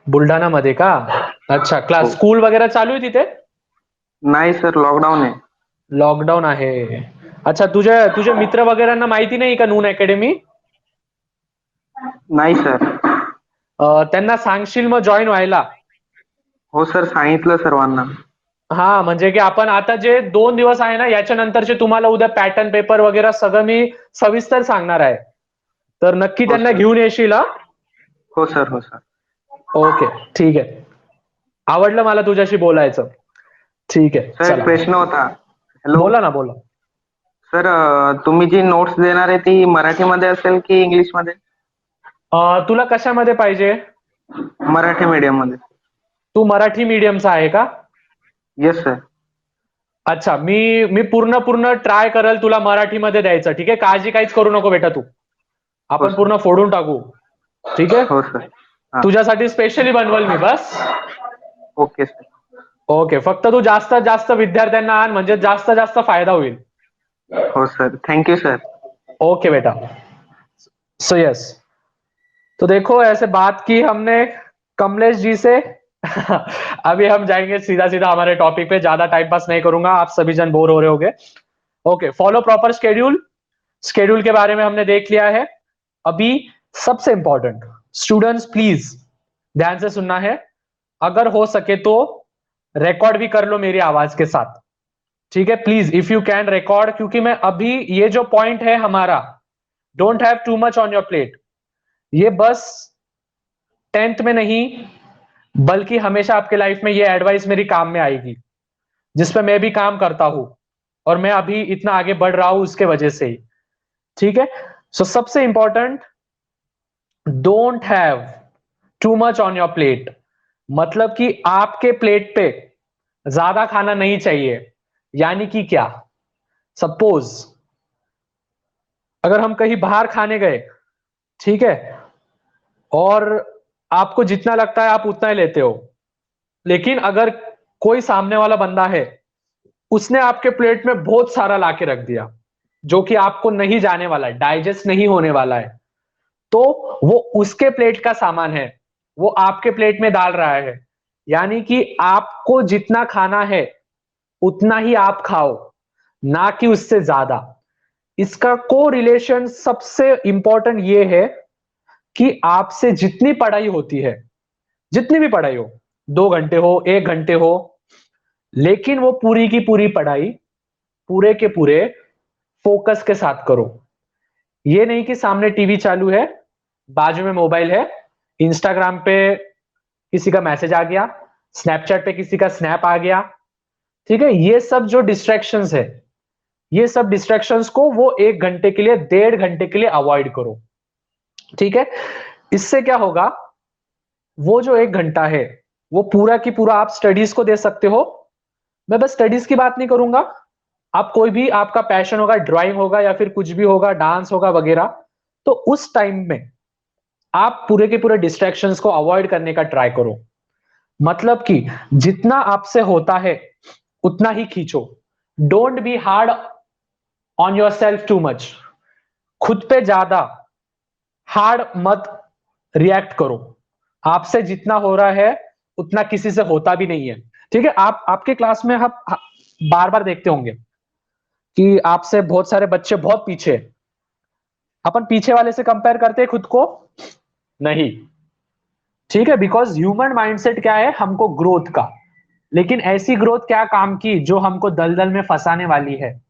बुलढाणामध्ये का, अच्छा, हो. क्लास स्कूल वगैरे चालू आहे तिथे, नाही सर, लॉकडाऊन आहे. लॉकडाऊन आहे। अच्छा, तुझे तुझे मित्र वगैरेंना माहिती नाही का नून अकॅडमी, नाही सर. त्यांना सांगशील मग जॉईन व्हायला। हो सर, सांगितलं सर्वांना. हा, म्हणजे की आपण आता जे 2 दिवस आहे ना, याच्या नंतरचे तुम्हाला उद्या पॅटर्न पेपर वगैरे सगळं मी सविस्तर सांगणार आहे, तर नक्की हो त्यांना सर. घेऊन येशील हा। हो सर. हो सर. ओके, ठीक आहे, आवडलं मला तुझ्याशी बोलायचं, ठीक आहे, सर एक चला, प्रश्न होता. हॅलो. बोला ना, बोला। सर, तुम्ही जी नोट्स देणार आहे ती मराठीमध्ये असेल की इंग्लिशमध्ये? तुला कशामध्ये पाहिजे, मराठी मीडियम मध्ये. तू मराठी मीडियमचा आहे का, येस सर. अच्छा, मी पूर्ण पूर्ण ट्राय करेल तुला मराठीमध्ये द्यायचं, ठीक आहे, काळजी काहीच करू नको बेटा तू, हो आपण सर. पूर्ण फोडून टाकू, ठीक आहे, हो सर. हा. तुझ्यासाठी स्पेशली बनवल मी बस। Okay sir. ओके, फक्त तू जास्तीत जास्त विद्यार्थ्यांना आण, म्हणजे जास्त जास्त फायदा होईल। हो सर, थँक्यू सर. ओके बेटा, सो यस, तो देखो ऐसे बात की हमने कमलेश जी से अभी हम जाएंगे सीधा सीधा हमारे टॉपिक पे, ज्यादा टाइम पास नहीं करूंगा, आप सभी जन बोर हो रहे होंगे। Okay, follow proper schedule, schedule के बारे में हमने देख लिया है। अभी सबसे इंपॉर्टेंट, स्टूडेंट्स प्लीज ध्यान से सुनना है, अगर हो सके तो रिकॉर्ड भी कर लो मेरी आवाज के साथ, ठीक है, please if you can record, क्योंकि मैं अभी ये जो पॉइंट है हमारा, don't have too much on your plate, ये बस 10th में नहीं, बल्कि हमेशा आपके लाइफ में ये एडवाइस मेरी काम में आएगी, जिसपे मैं भी काम करता हूं, और मैं अभी इतना आगे बढ़ रहा हूं उसके वजह से ही, ठीक है। सो सबसे important, don't have too much on your plate, मतलब कि आपके प्लेट पे ज्यादा खाना नहीं चाहिए, यानी कि क्या, सपोज अगर हम कहीं बाहर खाने गए, ठीक है, और आपको जितना लगता है आप उतना ही लेते हो, लेकिन अगर कोई सामने वाला बंदा है, उसने आपके प्लेट में बहुत सारा लाके रख दिया, जो कि आपको नहीं जाने वाला है, डाइजेस्ट नहीं होने वाला है, तो वो उसके प्लेट का सामान है, वो आपके प्लेट में डाल रहा है, यानी कि आपको जितना खाना है उतना ही आप खाओ, ना कि उससे ज्यादा। इसका को रिलेशन सबसे इंपॉर्टेंट ये है कि आपसे जितनी पढ़ाई होती है, जितनी भी पढ़ाई हो, 2 घंटे हो, 1 घंटे हो, लेकिन वो पूरी की पूरी पढ़ाई पूरे के पूरे फोकस के साथ करो। ये नहीं कि सामने टीवी चालू है, बाजू में मोबाइल है, इंस्टाग्राम पे किसी का मैसेज आ गया, स्नैपचैट पे किसी का स्नैप आ गया, ठीक है। ये सब जो डिस्ट्रैक्शंस है, ये सब डिस्ट्रैक्शंस को वो 1 घंटे के लिए, 1.5 घंटे के लिए अवॉइड करो, ठीक है। इससे क्या होगा, वो जो 1 घंटा है वो पूरा की पूरा आप स्टडीज को दे सकते हो। मैं बस स्टडीज की बात नहीं करूंगा, आप कोई भी आपका पैशन होगा, ड्राइंग होगा या फिर कुछ भी होगा, डांस होगा वगैरह, तो उस टाइम में आप पूरे के पूरे डिस्ट्रैक्शंस को अवॉइड करने का ट्राई करो। मतलब कि जितना आपसे होता है उतना ही खींचो। Don't be hard on your self too much. खुद पे ज्यादा हार्ड मत रिएक्ट करो। आपसे जितना हो रहा है उतना किसी से होता भी नहीं है, ठीक है। आप आपके क्लास में आप बार बार देखते होंगे कि आपसे बहुत सारे बच्चे बहुत पीछे हैं। अपन पीछे वाले से कंपेयर करते हैं खुद को? नहीं, ठीक है। बिकॉज ह्यूमन माइंडसेट क्या है, हमको ग्रोथ का, लेकिन ऐसी ग्रोथ क्या काम की जो हमको दलदल में फंसाने वाली है।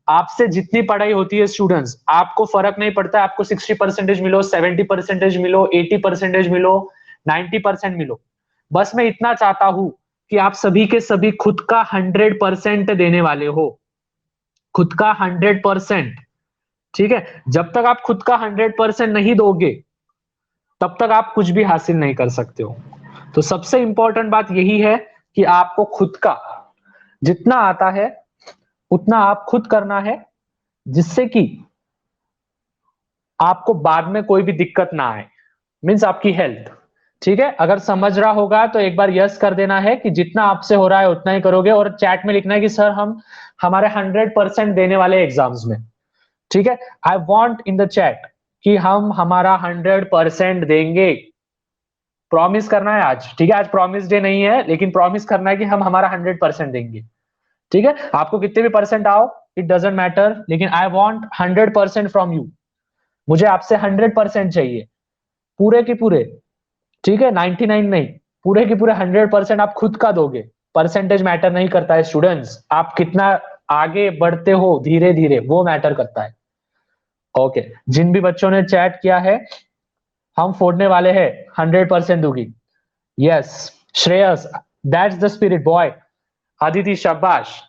आपसे जितनी पढ़ाई होती है स्टूडेंट्स, आपको फर्क नहीं पड़ता आपको 60% मिलो, 70% मिलो, 80% मिलो, 90% मिलो। बस मैं इतना चाहता हूं कि आप सभी के सभी खुद का 100% देने वाले हो, खुद का 100%, ठीक है। जब तक आप खुद का 100% नहीं दोगे तब तक आप कुछ भी हासिल नहीं कर सकते हो। तो सबसे इंपॉर्टेंट बात यही है कि आपको खुद का जितना आता है उतना आप खुद करना है, जिससे कि आपको बाद में कोई भी दिक्कत ना आए, मींस आपकी हेल्थ, ठीक है। अगर समझ रहा होगा तो एक बार यस कर देना है कि जितना आपसे हो रहा है उतना ही करोगे, और चैट में लिखना है कि सर हम हमारे 100% देने वाले एग्जाम्स में, ठीक है। I want in the chat कि हम हमारा 100% देंगे। प्रॉमिस करना है आज, ठीक है। आज प्रॉमिस डे नहीं है, लेकिन प्रॉमिस करना है कि हम हमारा 100% देंगे, ठीक है। आपको कितने भी परसेंट आओ, इट डजेंट मैटर, लेकिन आई वॉन्ट 100% फ्रॉम यू। मुझे आपसे 100% चाहिए, पूरे के पूरे, ठीक है। 99 नहीं, पूरे के पूरे 100% आप खुद का दोगे। परसेंटेज मैटर नहीं करता है स्टूडेंट्स, आप कितना आगे बढ़ते हो धीरे धीरे वो मैटर करता है। ओके, जिन भी बच्चों ने चैट किया है, हम फोड़ने वाले हैं, 100% दूंगी। Yes Shreyas, that's the spirit boy. Aditi शाबाश।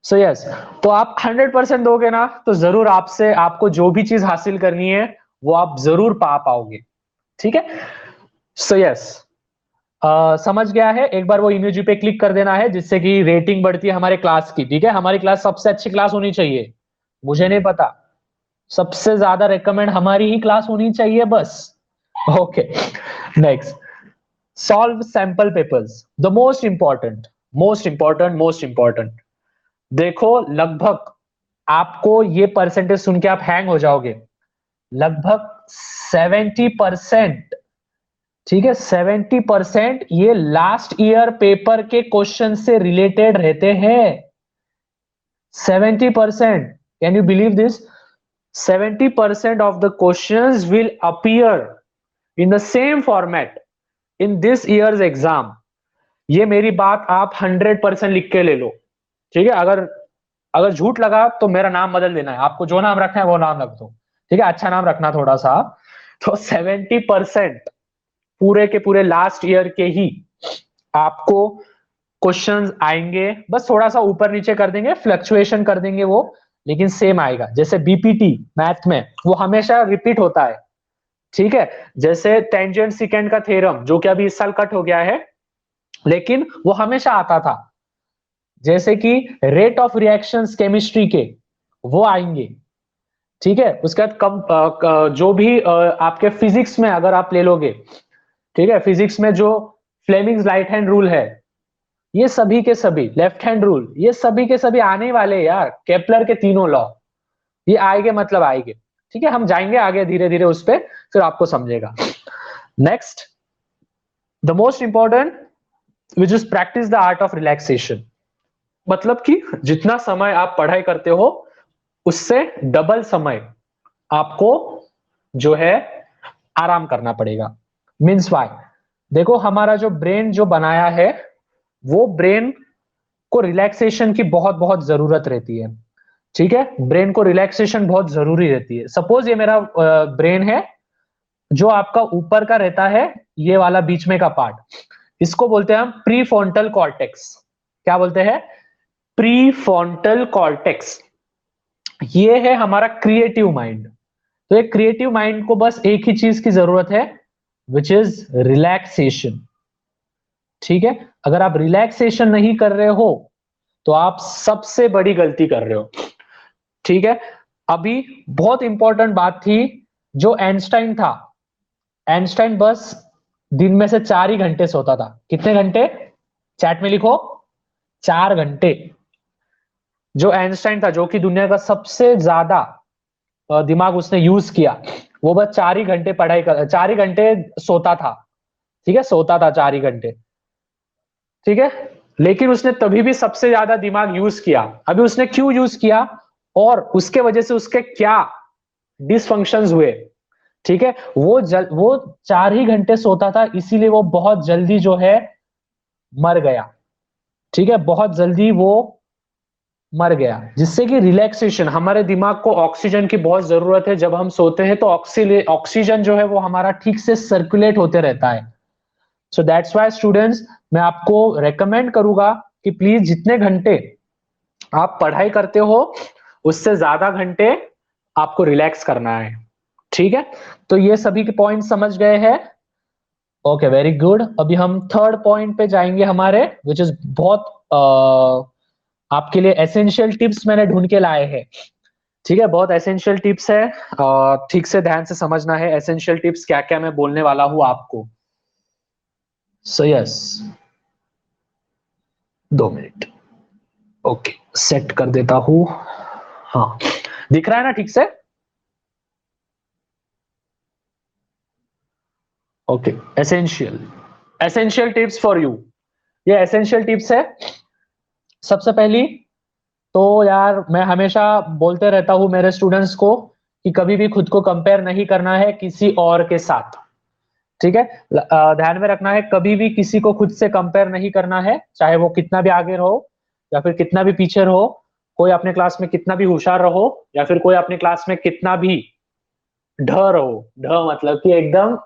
सो यस, तो आप 100% दोगे ना, तो जरूर आपसे आपको जो भी चीज हासिल करनी है वो आप जरूर पा पाओगे, ठीक है। सो यस, समझ गया है। एक बार वो इमेज पे क्लिक कर देना है, जिससे कि रेटिंग बढ़ती है हमारे क्लास की, ठीक है। हमारी क्लास सबसे अच्छी क्लास होनी चाहिए, मुझे नहीं पता, सबसे ज्यादा रेकमेंड हमारी ही क्लास होनी चाहिए बस। Okay, next, solve sample papers, the most important, most important, most important. देखो, लगभग आपको ये परसेंटेज सुन के आप हैंग हो जाओगे, लगभग 70%, ठीक है, 70% ये लास्ट ईयर पेपर के क्वेश्चन से रिलेटेड रहते हैं। 70%, can you believe this? 70% of the questions will appear in the same format in this year's exam. ये मेरी बात आप 100% लिख के ले लो, ठीक है। अगर अगर झूठ लगा तो मेरा नाम बदल देना है, आपको जो नाम रखना है वो नाम रख दो, ठीक है। अच्छा नाम रखना थोड़ा सा। तो 70% पूरे के पूरे लास्ट ईयर के ही आपको क्वेश्चंस आएंगे, बस थोड़ा सा ऊपर नीचे कर देंगे, फ्लक्चुएशन कर देंगे वो, लेकिन सेम आएगा। जैसे बीपीटी मैथ में वो हमेशा रिपीट होता है, ठीक है। जैसे टेंजेंट सिकेंड का थ्योरम, जो कि अभी इस साल कट हो गया है, लेकिन वो हमेशा आता था। जैसे कि रेट ऑफ रिएक्शंस केमिस्ट्री के, वो आएंगे, ठीक है। उसके बाद जो भी आपके फिजिक्स में अगर आप ले लोगे, ठीक है, फिजिक्स में जो फ्लेमिंग्स राइट हैंड रूल है, ये सभी के सभी लेफ्ट हैंड रूल, ये सभी के सभी आने वाले यार, केपलर के तीनों लॉ, ये आएंगे, मतलब आएंगे, ठीक है। हम जाएंगे आगे धीरे धीरे उस पर, फिर आपको समझेगा। Next, the most important, which is practice the art of relaxation. मतलब कि जितना समय आप पढ़ाई करते हो उससे डबल समय आपको जो है आराम करना पड़ेगा। मीन्स वाई, देखो हमारा जो ब्रेन जो बनाया है, वो ब्रेन को रिलैक्सेशन की बहुत बहुत जरूरत रहती है, ठीक है। ब्रेन को रिलैक्सेशन बहुत जरूरी रहती है। सपोज ये मेरा ब्रेन है, जो आपका ऊपर का रहता है, ये वाला बीच में का पार्ट, इसको बोलते हैं हम प्रीफ्रंटल कॉर्टेक्स। क्या बोलते हैं? Prefrontal cortex. ये है हमारा क्रिएटिव माइंड। तो एक क्रिएटिव माइंड को बस एक ही चीज की जरूरत है, विच इज रिलैक्सेशन, ठीक है। अगर आप रिलैक्सेशन नहीं कर रहे हो तो आप सबसे बड़ी गलती कर रहे हो, ठीक है। अभी बहुत इंपॉर्टेंट बात थी, जो आइंस्टाइन था, आइंस्टाइन बस दिन में से 4 ही घंटे सोता था। कितने घंटे? चैट में लिखो, 4 घंटे। जो आइंस्टाइन था, जो कि दुनिया का सबसे ज्यादा दिमाग उसने यूज किया, वो बस 4 ही घंटे पढ़ाई कर, 4 ही घंटे सोता था, ठीक है, सोता था 4 ही घंटे, ठीक है। लेकिन उसने तभी भी सबसे ज्यादा दिमाग यूज किया। अभी उसने क्यों यूज किया और उसके वजह से उसके क्या डिसफंक्शंस हुए, ठीक है। वो 4 ही घंटे सोता था, इसीलिए वो बहुत जल्दी जो है मर गया, ठीक है, बहुत जल्दी वो मर गया। जिससे कि रिलैक्सेशन, हमारे दिमाग को ऑक्सीजन की बहुत जरूरत है। जब हम सोते हैं तो ऑक्सीजन जो है वो हमारा ठीक से सर्कुलेट होते रहता है। सो दैट्स वाई स्टूडेंट्स, मैं आपको रेकमेंड करूंगा कि प्लीज जितने घंटे आप पढ़ाई करते हो, उससे ज्यादा घंटे आपको रिलैक्स करना है, ठीक है। तो ये सभी के पॉइंट समझ गए हैं? Okay, very good. अभी हम थर्ड पॉइंट पे जाएंगे हमारे, विच इज बहुत आपके लिए एसेंशियल टिप्स मैंने ढूंढ के लाए हैं, ठीक है। बहुत एसेंशियल टिप्स है, ठीक से ध्यान से समझना है एसेंशियल टिप्स क्या क्या मैं बोलने वाला हूं आपको। So yes, 2 minute, okay, set कर देता हूं। हाँ, दिख रहा है ना ठीक से? Okay, essential, essential tips for you. ये एसेंशियल टिप्स है। सबसे पहली तो यार, मैं हमेशा बोलते रहता हूं मेरे स्टूडेंट्स को कि कभी भी खुद को कंपेयर नहीं करना है किसी और के साथ, ठीक है। ध्यान में रखना है, कभी भी किसी को खुद से कंपेयर नहीं करना है, चाहे वो कितना भी आगे रहो या फिर कितना भी पीछे रहो। कोई अपने क्लास में कितना भी होशियार रहो या फिर कोई अपने क्लास में कितना भी ढ रहो, ढ मतलब कि एकदम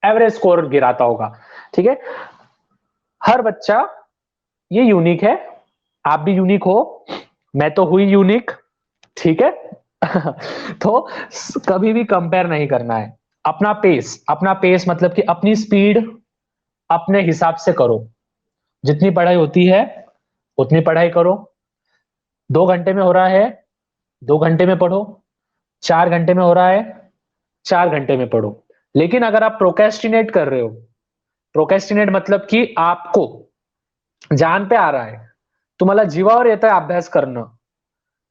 एवरेज स्कोर गिराता होगा, ठीक है। हर बच्चा ये यूनिक है, आप भी यूनिक हो, मैं तो हुई यूनिक, ठीक है। तो कभी भी कंपेयर नहीं करना है। अपना पेस, अपना पेस मतलब कि अपनी स्पीड अपने हिसाब से करो। जितनी पढ़ाई होती है उतनी पढ़ाई करो। 2 घंटे में हो रहा है, 2 घंटे में पढ़ो। 4 घंटे में हो रहा है, 4 घंटे में पढ़ो। लेकिन अगर आप प्रोकेस्टिनेट कर रहे हो, प्रोकेस्टिनेट मतलब कि आपको जान पे आ रहा है, तुम्हाला जीवावर येत आहे अभ्यास करणं,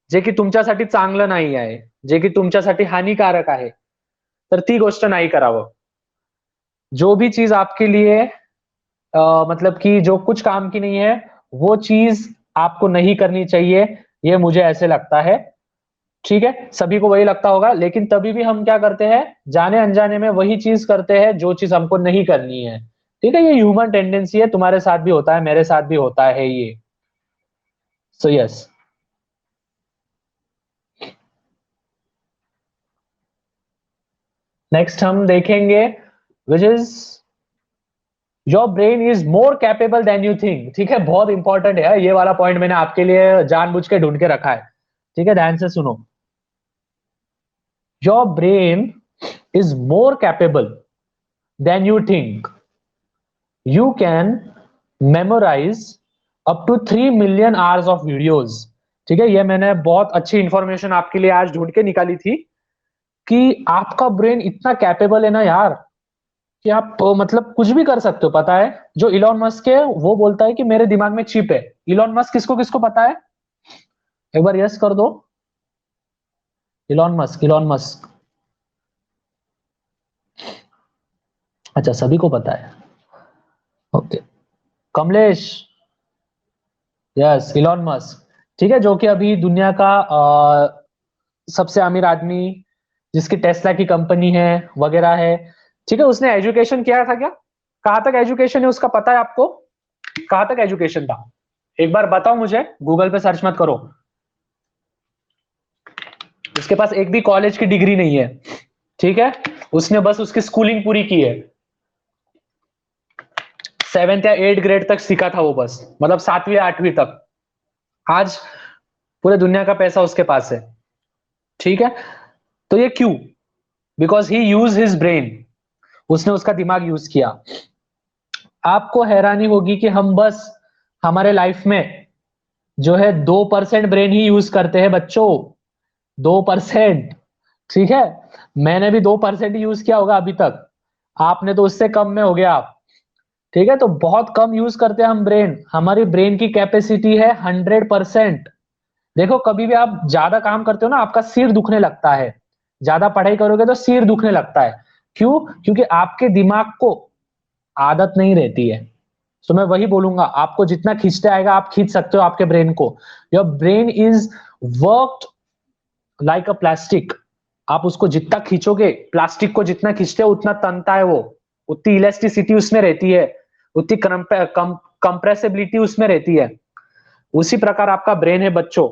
जे की तुमच्यासाठी चांगलं नाही आहे, जे की तुमच्यासाठी हानिकारक आहे, तर ती गोष्ट नाही करावं। जो भी चीज आपके लिए मतलब कि जो कुछ काम की नहीं है, वो चीज आपको नहीं करनी चाहिए, ये मुझे ऐसे लगता है, ठीक है। सभी को वही लगता होगा, लेकिन तभी भी हम क्या करते हैं, जाने अनजाने में वही चीज करते हैं जो चीज हमको नहीं करनी है, ठीक है। ये ह्यूमन टेंडेंसी है, तुम्हारे साथ भी होता है, मेरे साथ भी होता है ये। सो यस, नेक्स्ट हम देखेंगे, which is your brain is more capable than you think, ठीक है। बहुत इंपॉर्टेंट है ये वाला पॉइंट, मैंने आपके लिए जानबूझ के ढूंढ के रखा है, ठीक है, ध्यान से सुनो। Your brain is more capable than you think. You can memorise up to 3 million hours of videos, ठीक है। ये मैंने बहुत अच्छी इंफॉर्मेशन आपके लिए आज ढूंढ के निकाली थी कि आपका ब्रेन इतना कैपेबल है ना यार, कि आप मतलब कुछ भी कर सकते हो, पता है। जो इलॉन मस्क है वो बोलता है कि मेरे दिमाग में चिप है। इलॉन मस्क किसको किसको पता है? एक बार यस कर दो। इलॉन मस्क, इलॉन मस्क, अच्छा सभी को पता है, okay. Kamlesh, yes, Elon Musk, ठीक है, जो कि अभी दुनिया का सबसे अमीर आदमी, जिसकी टेस्ला की कंपनी है वगैरह है, ठीक है। उसने एजुकेशन किया था क्या? कहां तक एजुकेशन है उसका पता है आपको? कहां तक एजुकेशन था? एक बार बताओ मुझे, गूगल पे सर्च मत करो। उसके पास एक भी कॉलेज की डिग्री नहीं है, ठीक है, उसने बस उसकी स्कूलिंग पूरी की है, 7th या 8th ग्रेड तक सीखा था वो बस, मतलब 7वीं 8वीं तक। आज पूरे दुनिया का पैसा उसके पास है, ठीक है। तो ये क्यों? Because he use his brain, उसने उसका दिमाग यूज किया। आपको हैरानी होगी कि हम बस हमारे लाइफ में जो है 2% ब्रेन ही यूज करते हैं बच्चों, 2%, ठीक है। मैंने भी 2% ही यूज किया होगा अभी तक, आपने तो उससे कम में हो गया आप, ठीक है। तो बहुत कम यूज करते हैं हम ब्रेन, हमारी ब्रेन की कैपेसिटी है 100%। देखो कभी भी आप ज्यादा काम करते हो ना, आपका सिर दुखने लगता है, ज्यादा पढ़ाई करोगे तो सिर दुखने लगता है। क्यों? क्योंकि आपके दिमाग को आदत नहीं रहती है। तो मैं वही बोलूंगा, आपको जितना खींचते आएगा आप खींच सकते हो आपके ब्रेन को। Your brain is worked like a plastic. आप उसको जितना खींचोगे, प्लास्टिक को जितना खींचते हो उतना तनता है वो, उतनी इलास्टिसिटी उसमें रहती है, उतनी कंप्रेसिबिलिटी उसमें रहती है। उसी प्रकार आपका ब्रेन है बच्चों,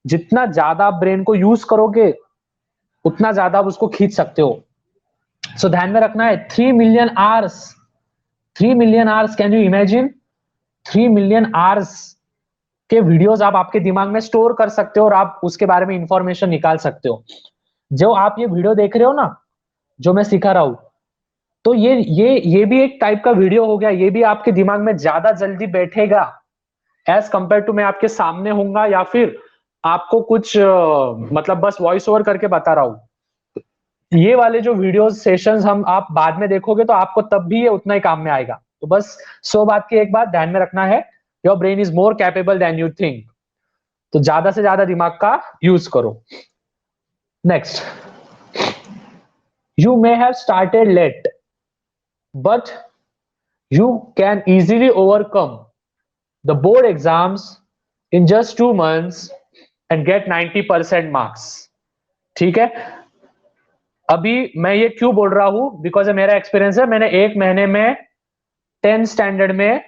जितना ज्यादा आप ब्रेन को यूज करोगे उतना ज्यादा आप उसको खींच सकते हो। सो ध्यान में रखना है, 3 million hours, 3 million hours, can you imagine? 3 million hours के वीडियोस आप आपके दिमाग में स्टोर कर सकते हो और आप उसके बारे में इंफॉर्मेशन निकाल सकते हो। जो आप ये वीडियो देख रहे हो ना, जो मैं सिखा रहा हूं, तो ये भी एक टाइप का वीडियो हो गया, ये भी आपके दिमाग में ज्यादा जल्दी बैठेगा एज कंपेयर टू मैं आपके सामने हूंगा या फिर आपको कुछ मतलब बस वॉइस ओवर करके बता रहा हूं। ये वाले जो वीडियो सेशंस हम आप बाद में देखोगे तो आपको तब भी ये उतना ही काम में आएगा। तो बस 100 बात की एक बात ध्यान में रखना है, your brain is more capable than you think. तो ज्यादा से ज्यादा दिमाग का यूज करो। Next, you may have started late but you can easily overcome the board exams in just 2 months and get 90% marks, ठीक है। अभी मैं ये क्यों बोल रहा हूं? बिकॉज मेरा एक्सपीरियंस है, मैंने 1 महीने में 10th स्टैंडर्ड में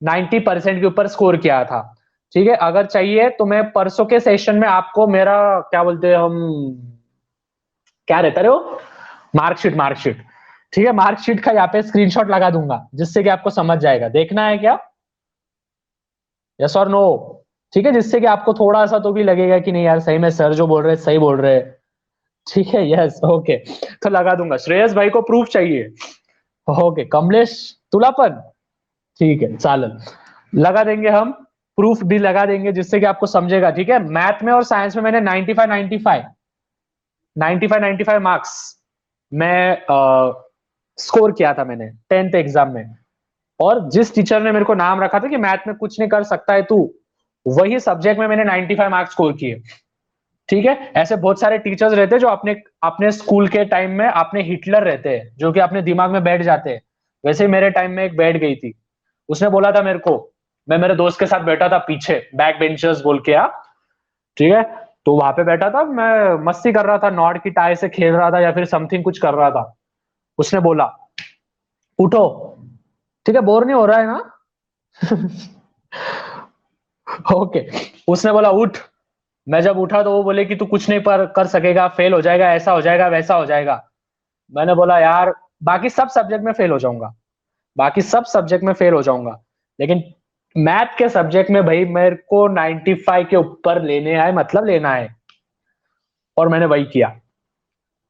90% के ऊपर स्कोर किया था, ठीक है। अगर चाहिए तो मैं परसों के सेशन में आपको मेरा क्या बोलते हैं हम, क्या रहता है वो, मार्कशीट, मार्कशीट, ठीक है, मार्कशीट का यहाँ पे स्क्रीनशॉट लगा दूंगा जिससे कि आपको समझ जाएगा। देखना है क्या? यस और नो? ठीक है, जिससे कि आपको थोड़ा सा तो भी लगेगा कि नहीं यार सही में सर जो बोल रहे हैं सही बोल रहे हैं, ठीक है। यस, ओके, तो लगा दूंगा। श्रेयस भाई को प्रूफ चाहिए, ओके। कमलेश तुलापन, ठीक है, चालन, लगा देंगे हम, प्रूफ भी लगा देंगे जिससे कि आपको समझेगा, ठीक है। मैथ में और साइंस में मैंने 95 मार्क्स मैं स्कोर किया था मैंने 10th एग्जाम में। और जिस टीचर ने मेरे को नाम रखा था कि मैथ में कुछ नहीं कर सकता है तू, वही सब्जेक्ट में मैंने 95 मार्क्स स्कोर किए, ठीक है। ऐसे बहुत सारे टीचर्स रहते हैं जो अपने अपने स्कूल के टाइम में अपने हिटलर रहते हैं, जो कि अपने दिमाग में बैठ जाते हैं। वैसे ही मेरे टाइम में एक बैठ गई थी, उसने बोला था मेरे को, मैं मेरे दोस्त के साथ बैठा था पीछे, बैक बेंचर्स बोल के, ठीक है। तो वहां पे बैठा था, मैं मस्ती कर रहा था, नॉट की टाई से खेल रहा था या फिर समथिंग कुछ कर रहा था। उसने बोला उठो, ठीक है, बोर नहीं हो रहा है ना? ओके, उसने बोला उठ। मैं जब उठा तो वो बोले कि तू कुछ नहीं पर कर सकेगा, फेल हो जाएगा, ऐसा हो जाएगा, वैसा हो जाएगा। मैंने बोला यार बाकी सब सब्जेक्ट में फेल हो जाऊंगा, बाकी सब सब्जेक्ट में फेल हो जाऊंगा, लेकिन मैथ के सब्जेक्ट में भाई मेरे को 95 के ऊपर लेने आए, मतलब लेना है। और मैंने वही किया,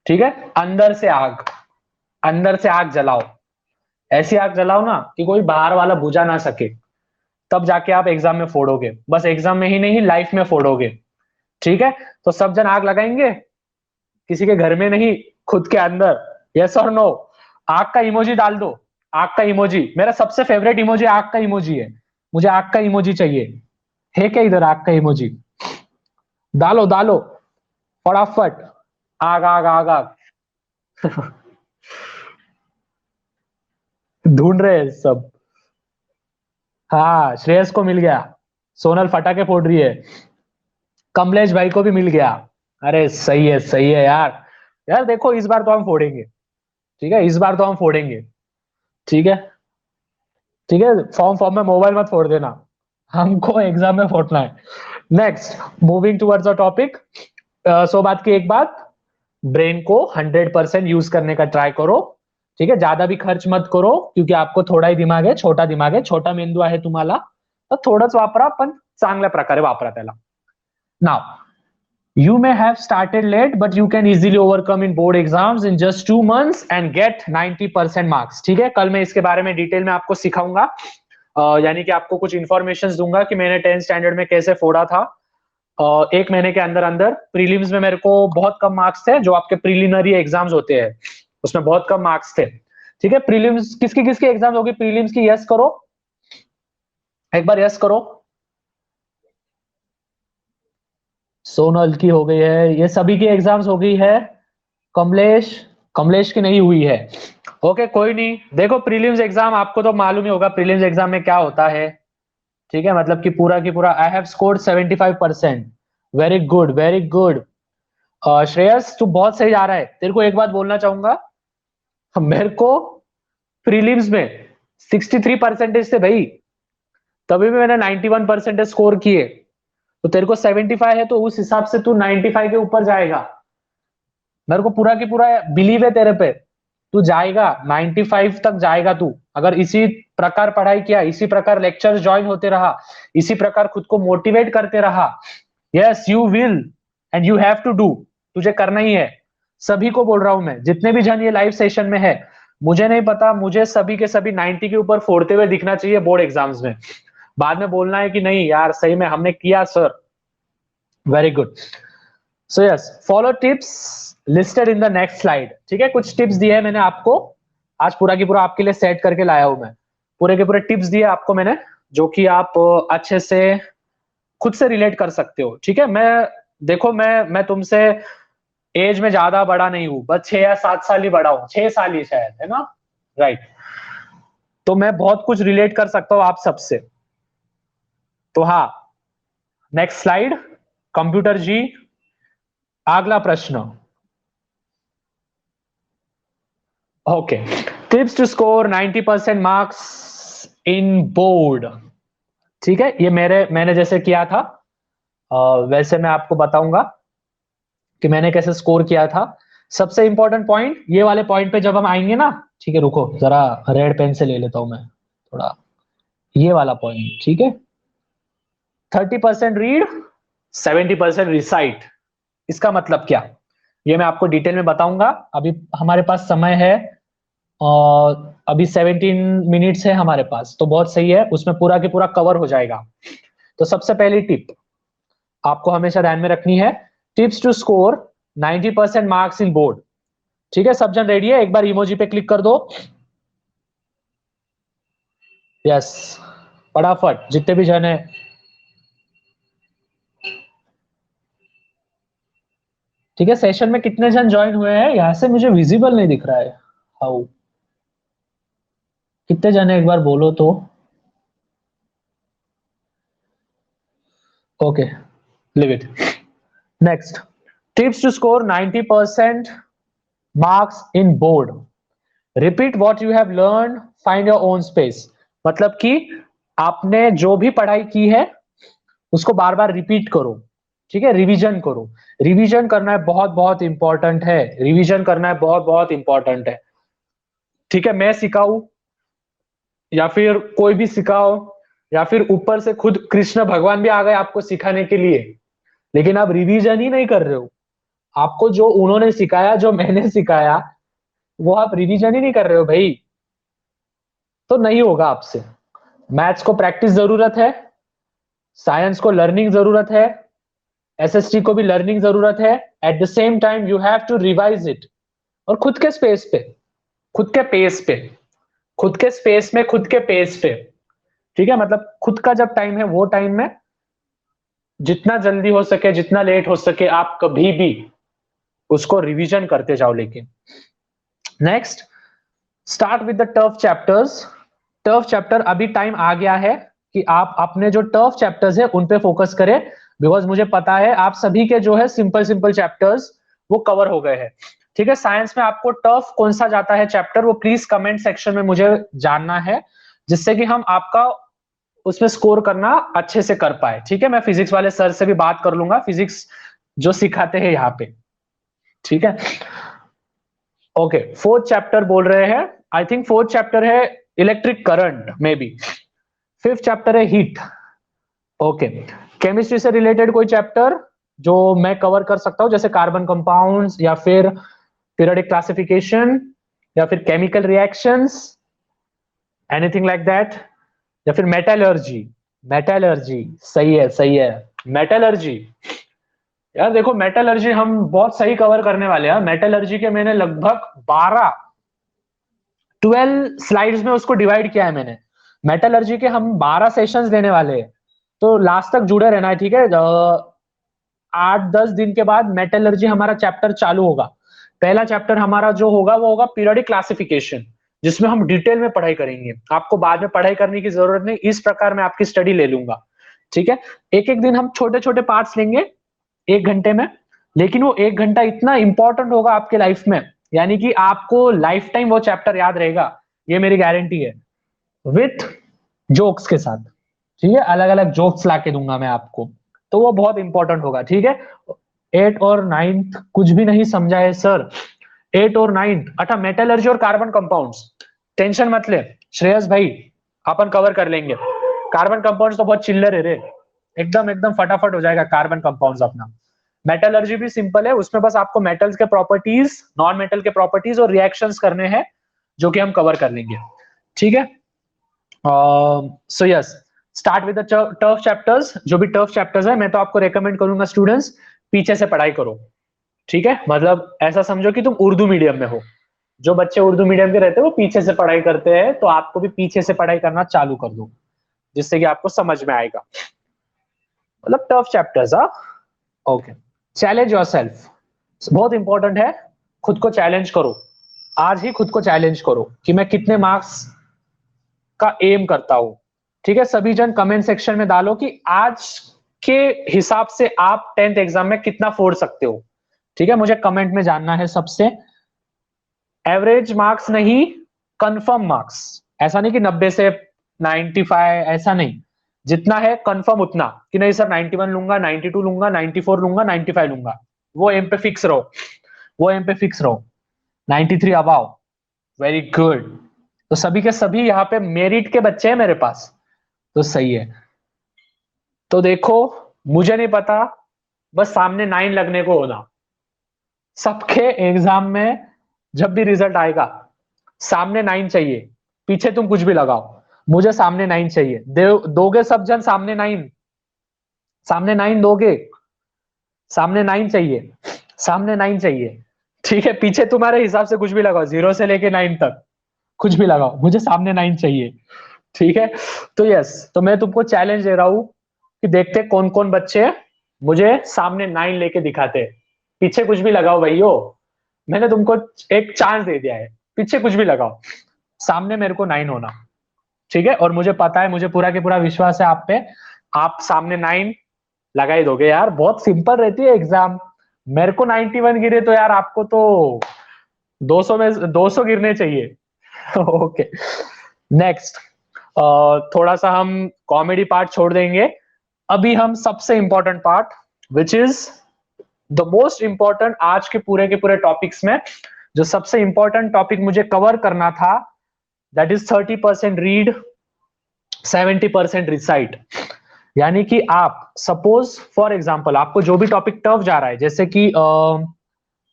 ठीक है। अंदर से आग, अंदर से आग जलाओ, ऐसी आग जलाओ ना कि कोई बाहर वाला बुझा ना सके, तब जाके आप एग्जाम में फोड़ोगे। बस एग्जाम में ही नहीं, लाइफ में फोड़ोगे, ठीक है। तो सब जन आग लगाएंगे, किसी के घर में नहीं, खुद के अंदर। यस और नो? आग का इमोजी डाल दो, आग का इमोजी, मेरा सबसे फेवरेट इमोजी आग का इमोजी है। मुझे आग का इमोजी चाहिए, है क्या इधर आग का इमोजी? डालो डालो, फटाफट, आग आग आग आग। ढूंढ रहे हैं सब। हाँ, श्रेयस को मिल गया, सोनल फटाके फोड़ रही है, कमलेश भाई को भी मिल गया। अरे सही है यार। यार देखो इस बार तो हम फोड़ेंगे, ठीक है, इस बार तो हम फोड़ेंगे, ठीक है। ठीक है, फॉर्म फॉर्म में मोबाइल मत फोड़ देना। हमको एग्जाम में फोड़ना है। Next, moving towards the topic. So बात की एक बात, ब्रेन को 100% यूज करने का ट्राय करो, ठीक है। ज्यादा भी खर्च मत करो, क्योंकि आपको थोडा ही दिमाग आहे, छोटा मेंदू आहे तुम्हाला, तर थोडंच वापरा, पण चांगल्या प्रकारे वापरा त्याला. Now you may have started late, but you can easily overcome in board exams in just 2 months and get 90% marks. ठीक है, कल मैं इसके बारे में डिटेल में आपको सिखाऊंगा, यानी कि आपको कुछ इंफॉर्मेशन दूंगा कि मैंने 10th स्टैंडर्ड में कैसे फोड़ा था। एक महीने के अंदर अंदर प्रीलिम्स में मेरे को बहुत कम मार्क्स थे, जो आपके प्रीलिमिनरी एग्जाम्स होते हैं उसमें बहुत कम मार्क्स थे, ठीक है। प्रीलिम्स किसकी किसकी एग्जाम होगी प्रीलिम्स की, यस करो, एक बार यस करो। सोनल की हो गई है, ये सभी की एग्जाम्स हो गई है। कमलेश, कमलेश की नहीं हुई है। ओके, कोई नहीं। देखो प्रीलिम्स एग्जाम आपको तो मालूम ही होगा प्रीलिम्स एग्जाम में क्या होता है, ठीक है। मतलब कि पूरा की पूरा I have scored 75%। Very good, very good. Shreyas तू बहुत सही जा रहा है। तेरे को एक बात बोलना चाहूंगा, मेरे को प्रीलिम्स में 63 परसेंटेज थे भाई, तभी भी मैंने 91 परसेंटेज स्कोर किए। तो तेरे को 75 है, तो उस हिसाब से तू 95 के ऊपर जाएगा। मेरे को पूरा की पूरा बिलीव है तेरे पे, तू जाएगा 95 तक जाएगा तू, अगर इसी प्रकार पढ़ाई किया, इसी प्रकार लेक्चर ज्वाइन होते रहा, इसी प्रकार खुद को मोटिवेट करते रहा। Yes you will, and you have to do, तुझे करना ही है। सभी को बोल रहा हूं मैं, जितने भी जन ये लाइव सेशन में है, मुझे नहीं पता, मुझे सभी के सभी 90 के ऊपर फोड़ते हुए दिखना चाहिए बोर्ड एग्जाम्स में। बाद में बोलना है कि नहीं यार सही में हमने किया sir. Very good. So yes, follow tips listed in the next slide, ठीक है। कुछ टिप्स दिए हैं मैंने आपको, आज पूरा की पूरा आपके लिए सेट करके लाया हूं मैं। पूरे के पूरे टिप्स दिए आपको मैंने, जो कि आप अच्छे से खुद से रिलेट कर सकते हो, ठीक है। मैं देखो, मैं तुमसे एज में ज्यादा बड़ा नहीं हूं, बस 6 या 7 साल ही बड़ा हूं, 6 साल ही शायद, है ना, राइट। तो मैं बहुत कुछ रिलेट कर सकता हूं आप सबसे। तो हाँ, नेक्स्ट स्लाइड। कंप्यूटर जी, अगला प्रश्न। Okay, tips to score 90% marks in board, ठीक है। ये मैंने जैसे किया था, वैसे मैं आपको बताऊंगा कि मैंने कैसे स्कोर किया था। सबसे इंपॉर्टेंट पॉइंट, ये वाले पॉइंट पे जब हम आएंगे ना, ठीक है, रुको जरा रेड पेन से ले लेता हूं मैं थोड़ा, ये वाला पॉइंट, ठीक है। 30% रीड, 70% रिसाइट, इसका मतलब क्या, ये मैं आपको डिटेल में बताऊंगा। अभी हमारे पास समय है, और अभी 17 मिनट्स है हमारे पास, तो बहुत सही है, उसमें पूरा के पूरा कवर हो जाएगा। तो सबसे पहली टिप आपको हमेशा ध्यान में रखनी है, tips to score 90% marks in board, ठीक है। सब जन रेडी है, एक बार इमोजी पे क्लिक कर दो। यस, फटाफट जितने भी जन है। ठीक है, सेशन में कितने जन ज्वाइन हुए हैं, यहां से मुझे विजिबल नहीं दिख रहा है। हाउ, कितने जन है एक बार बोलो तो। Okay, leave it. Next, tips to score 90% marks in board, repeat what you have learn, find your own space. मतलब कि आपने जो भी पढ़ाई की है उसको बार बार रिपीट करो, ठीक है, रिवीजन करो। रिवीजन करना है, बहुत बहुत इंपॉर्टेंट है, रिवीजन करना है, बहुत बहुत इंपॉर्टेंट है, ठीक है। मैं सिखाऊं या फिर कोई भी सिखाओ, या फिर ऊपर से खुद कृष्ण भगवान भी आ गए आपको सिखाने के लिए, लेकिन आप रिवीजन ही नहीं कर रहे हो, आपको जो उन्होंने सिखाया, जो मैंने सिखाया, वो आप रिवीजन ही नहीं कर रहे हो भाई, तो नहीं होगा आपसे। मैथ्स को प्रैक्टिस जरूरत है, साइंस को लर्निंग जरूरत है, एसएसटी को भी लर्निंग जरूरत है। At the same time you have to revise it, और खुद के स्पेस पे, खुद के पेस पे, खुद के स्पेस में, खुद के पेस पे, ठीक है। मतलब खुद का जब टाइम है, वो टाइम में जितना जल्दी हो सके, जितना लेट हो सके, आप कभी भी उसको रिवीजन करते जाओ। लेकिन next, start with the tough chapters. Tough chapter, अभी टाइम आ गया है कि आप अपने जो टफ चैप्टर्स है उन पे फोकस करें, बिकॉज मुझे पता है आप सभी के जो है सिंपल सिंपल चैप्टर्स वो कवर हो गए हैं, ठीक है। साइंस में आपको टफ कौन सा जाता है चैप्टर, वो प्लीज कमेंट सेक्शन में मुझे जानना है, जिससे कि हम आपका उसमें स्कोर करना अच्छे से कर पाए। ठीक है, मैं फिजिक्स वाले सर से भी बात कर लूंगा, फिजिक्स जो सिखाते हैं यहाँ पे। ठीक है, ओके, फोर्थ चैप्टर बोल रहे हैं, आई थिंक फोर्थ चैप्टर है electric current may be, fifth chapter है हीट। ओके, केमिस्ट्री से रिलेटेड कोई चैप्टर जो मैं कवर कर सकता हूं, जैसे कार्बन कंपाउंड्स या फिर पीरियोडिक क्लासिफिकेशन या फिर chemical reactions, anything like that, या फिर मेटलर्जी। मेटलर्जी सही है, सही है, मेटलर्जी। यार देखो, मेटलर्जी हम बहुत सही कवर करने वाले हैं। मेटलर्जी के मैंने लगभग 12 स्लाइड्स में उसको डिवाइड किया है मैंने। मेटलर्जी के हम 12 सेशंस देने वाले हैं, तो लास्ट तक जुड़े रहना है। ठीक है, 8-10 दिन के बाद मेटलर्जी हमारा चैप्टर चालू होगा। पहला चैप्टर हमारा जो होगा वो होगा पीरियोडिक क्लासिफिकेशन, जिसमें हम डिटेल में पढ़ाई करेंगे। आपको बाद में पढ़ाई करने की जरूरत नहीं, इस प्रकार मैं आपकी स्टडी ले लूंगा। ठीक है, एक एक दिन हम छोटे छोटे पार्ट्स लेंगे 1 घंटे में, लेकिन वो 1 घंटा इतना इंपॉर्टेंट होगा आपके लाइफ में, यानी कि आपको लाइफ टाइम वो चैप्टर याद रहेगा, ये मेरी गारंटी है, विथ जोक्स के साथ। ठीक है, अलग अलग जोक्स लाके दूंगा मैं आपको, तो वो बहुत इंपॉर्टेंट होगा। ठीक है, 8 और 9 कुछ भी नहीं समझा है सर। 8 और 9, अच्छा, मेटलर्जी और कार्बन कंपाउंड्स, टेंशन मत ले श्रेयस भाई, अपन कवर कर लेंगे। कार्बन कंपाउंड्स तो बहुत चिल्लर है रे, एकदम एकदम फटाफट हो जाएगा कार्बन कंपाउंड्स अपना। मेटलर्जी भी सिंपल है, उसमें बस आपको मेटल्स के प्रॉपर्टीज, नॉन मेटल के प्रॉपर्टीज और रिएक्शंस करने हैं, जो कि हम कवर कर लेंगे। ठीक है, so yes, start with the tough chapters. जो भी टफ चैप्टर्स है, मैं तो आपको रेकमेंड करूंगा स्टूडेंट्स, पीछे से पढ़ाई करो। ठीक है, मतलब ऐसा समझो कि तुम उर्दू मीडियम में हो। जो बच्चे उर्दू मीडियम के रहते हैं वो पीछे से पढ़ाई करते हैं, तो आपको भी पीछे से पढ़ाई करना चालू कर दो, जिससे कि आपको समझ में आएगा। मतलब टफ चैप्टर्स। हाँ, ओके, चैलेंज योरसेल्फ, बहुत इंपॉर्टेंट है। खुद को चैलेंज करो, आज ही खुद को चैलेंज करो कि मैं कितने मार्क्स का एम करता हूं। ठीक है, सभी जन कमेंट सेक्शन में डालो कि आज के हिसाब से आप 10th एग्जाम में कितना फोड़ सकते हो। ठीक है, मुझे कमेंट में जानना है सबसे। एवरेज मार्क्स नहीं, कंफर्म मार्क्स। ऐसा नहीं कि 90 से 95, ऐसा नहीं, जितना है कंफर्म उतना, कि नहीं सर 91 लूंगा, 92 लूंगा, 94 लूंगा, 95 लूंगा। वो एम पे फिक्स रहो, वो एम पे फिक्स रहो। 93 अबाव, वेरी गुड। तो सभी के सभी यहाँ पे मेरिट के बच्चे हैं मेरे पास, तो सही है। तो देखो, मुझे नहीं पता, बस सामने 9 लगने को होना। सबके एग्जाम में जब भी रिजल्ट आएगा, सामने 9 चाहिए, पीछे तुम कुछ भी लगाओ, मुझे सामने 9 चाहिए। दोगे सब जन सामने 9? सामने 9 दोगे? सामने 9 चाहिए, सामने 9 चाहिए। ठीक है, पीछे तुम्हारे हिसाब से कुछ भी लगाओ, 0 से लेके 9 तक कुछ भी लगाओ, मुझे सामने 9 चाहिए। ठीक है, तो यस, तो मैं तुमको चैलेंज दे रहा हूं कि देखते कौन कौन बच्चे मुझे सामने 9 लेके दिखाते। पीछे कुछ भी लगाओ भैयो, मैंने तुमको एक चांस दे दिया है, पीछे कुछ भी लगाओ, सामने मेरे को 9 होना। ठीक है, और मुझे पता है, मुझे पूरा के पूरा विश्वास है आप पे, आप सामने 9 लगा ही दोगे यार। बहुत सिंपल रहती है एग्जाम। मेरे को 91 गिरे तो यार आपको तो 200 में 200 गिरने चाहिए। ओके, नेक्स्ट, थोड़ा सा हम कॉमेडी पार्ट छोड़ देंगे, अभी हम सबसे important part, which is the most important आज के पूरे टॉपिक्स में, जो सबसे इंपॉर्टेंट टॉपिक मुझे कवर करना था, दैट इज 30% रीड, 70% रिसाइट। यानी कि आप सपोज फॉर एग्जाम्पल, आपको जो भी टॉपिक टफ जा रहा है, जैसे कि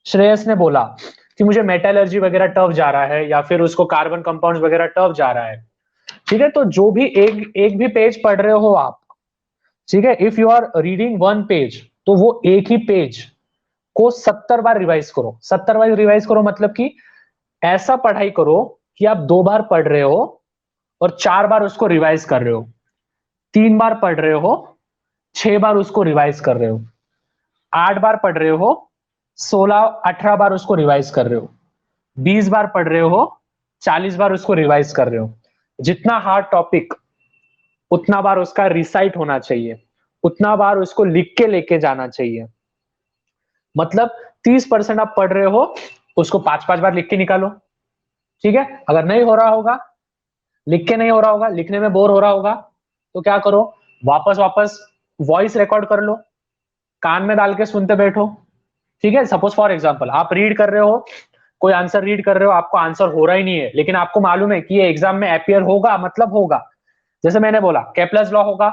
श्रेयस ने बोला कि मुझे मेटलर्जी वगैरह टफ जा रहा है, या फिर उसको कार्बन कंपाउंड्स वगैरह टफ जा रहा है। ठीक है, तो जो भी एक एक भी पेज पढ़ रहे हो आप, ठीक है, if you are reading 1 page, तो वो एक ही पेज को 70 बार रिवाइज करो। 70 बार रिवाइज करो मतलब कि ऐसा पढ़ाई करो कि आप 2 बार पढ़ रहे हो और 4 बार उसको रिवाइज कर रहे हो, 3 बार पढ़ रहे हो, 6 बार उसको रिवाइज कर रहे हो, 8 बार पढ़ रहे हो, 16-18 बार उसको रिवाइज कर रहे हो, 20 बार पढ़ रहे हो, 40 बार उसको रिवाइज कर रहे हो। जितना हार्ड टॉपिक, उतना बार उसका रिसाइट होना चाहिए, उतना बार उसको लिख के लेके जाना चाहिए। मतलब 30% आप पढ़ रहे हो, उसको 5-5 बार लिख के निकालो। ठीक है, अगर नहीं हो रहा होगा, लिख के नहीं हो रहा होगा, लिखने में बोर हो रहा होगा, तो क्या करो, वापस वापस वॉइस रिकॉर्ड कर लो, कान में डाल के सुनते बैठो। ठीक है, सपोज फॉर एग्जांपल आप रीड कर रहे हो, कोई आंसर रीड कर रहे हो, आपको आंसर हो रहा ही नहीं है, लेकिन आपको मालूम है कि ये एग्जाम में अपियर होगा, मतलब होगा। जैसे मैंने बोला केप्लर्स लॉ होगा,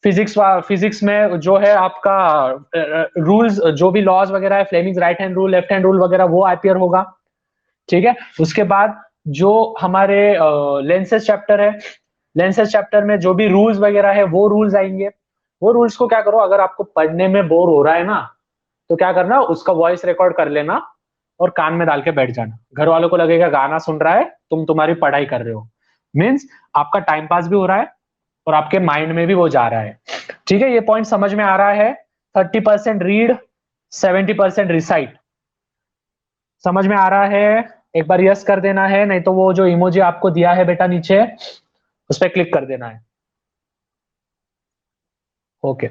फिजिक्स में जो है आपका रूल्स, जो भी लॉज वगैरह है, Fleming's right hand rule, left hand rule वगैरह, वो अपियर होगा। ठीक है, उसके बाद जो हमारे लेंसेज चैप्टर है, लेंसेज चैप्टर में जो भी रूल्स वगैरह है वो रूल्स आएंगे। वो रूल्स को क्या करो, अगर आपको पढ़ने में बोर हो रहा है ना, तो क्या करना, उसका वॉइस रिकॉर्ड कर लेना और कान में डाल के बैठ जाना। घर वालों को लगेगा गाना सुन रहा है, तुम तुम्हारी पढ़ाई कर रहे हो, मीन्स आपका टाइम पास भी हो रहा है और आपके माइंड में भी वो जा रहा है। ठीक है, ये पॉइंट समझ में आ रहा है? 30% रीड, 70% रिसाइट। समझ में आ रहा है? एक बार यस कर देना है, नहीं तो वो जो इमोजी आपको दिया है बेटा नीचे, उस पर क्लिक कर देना है। Okay,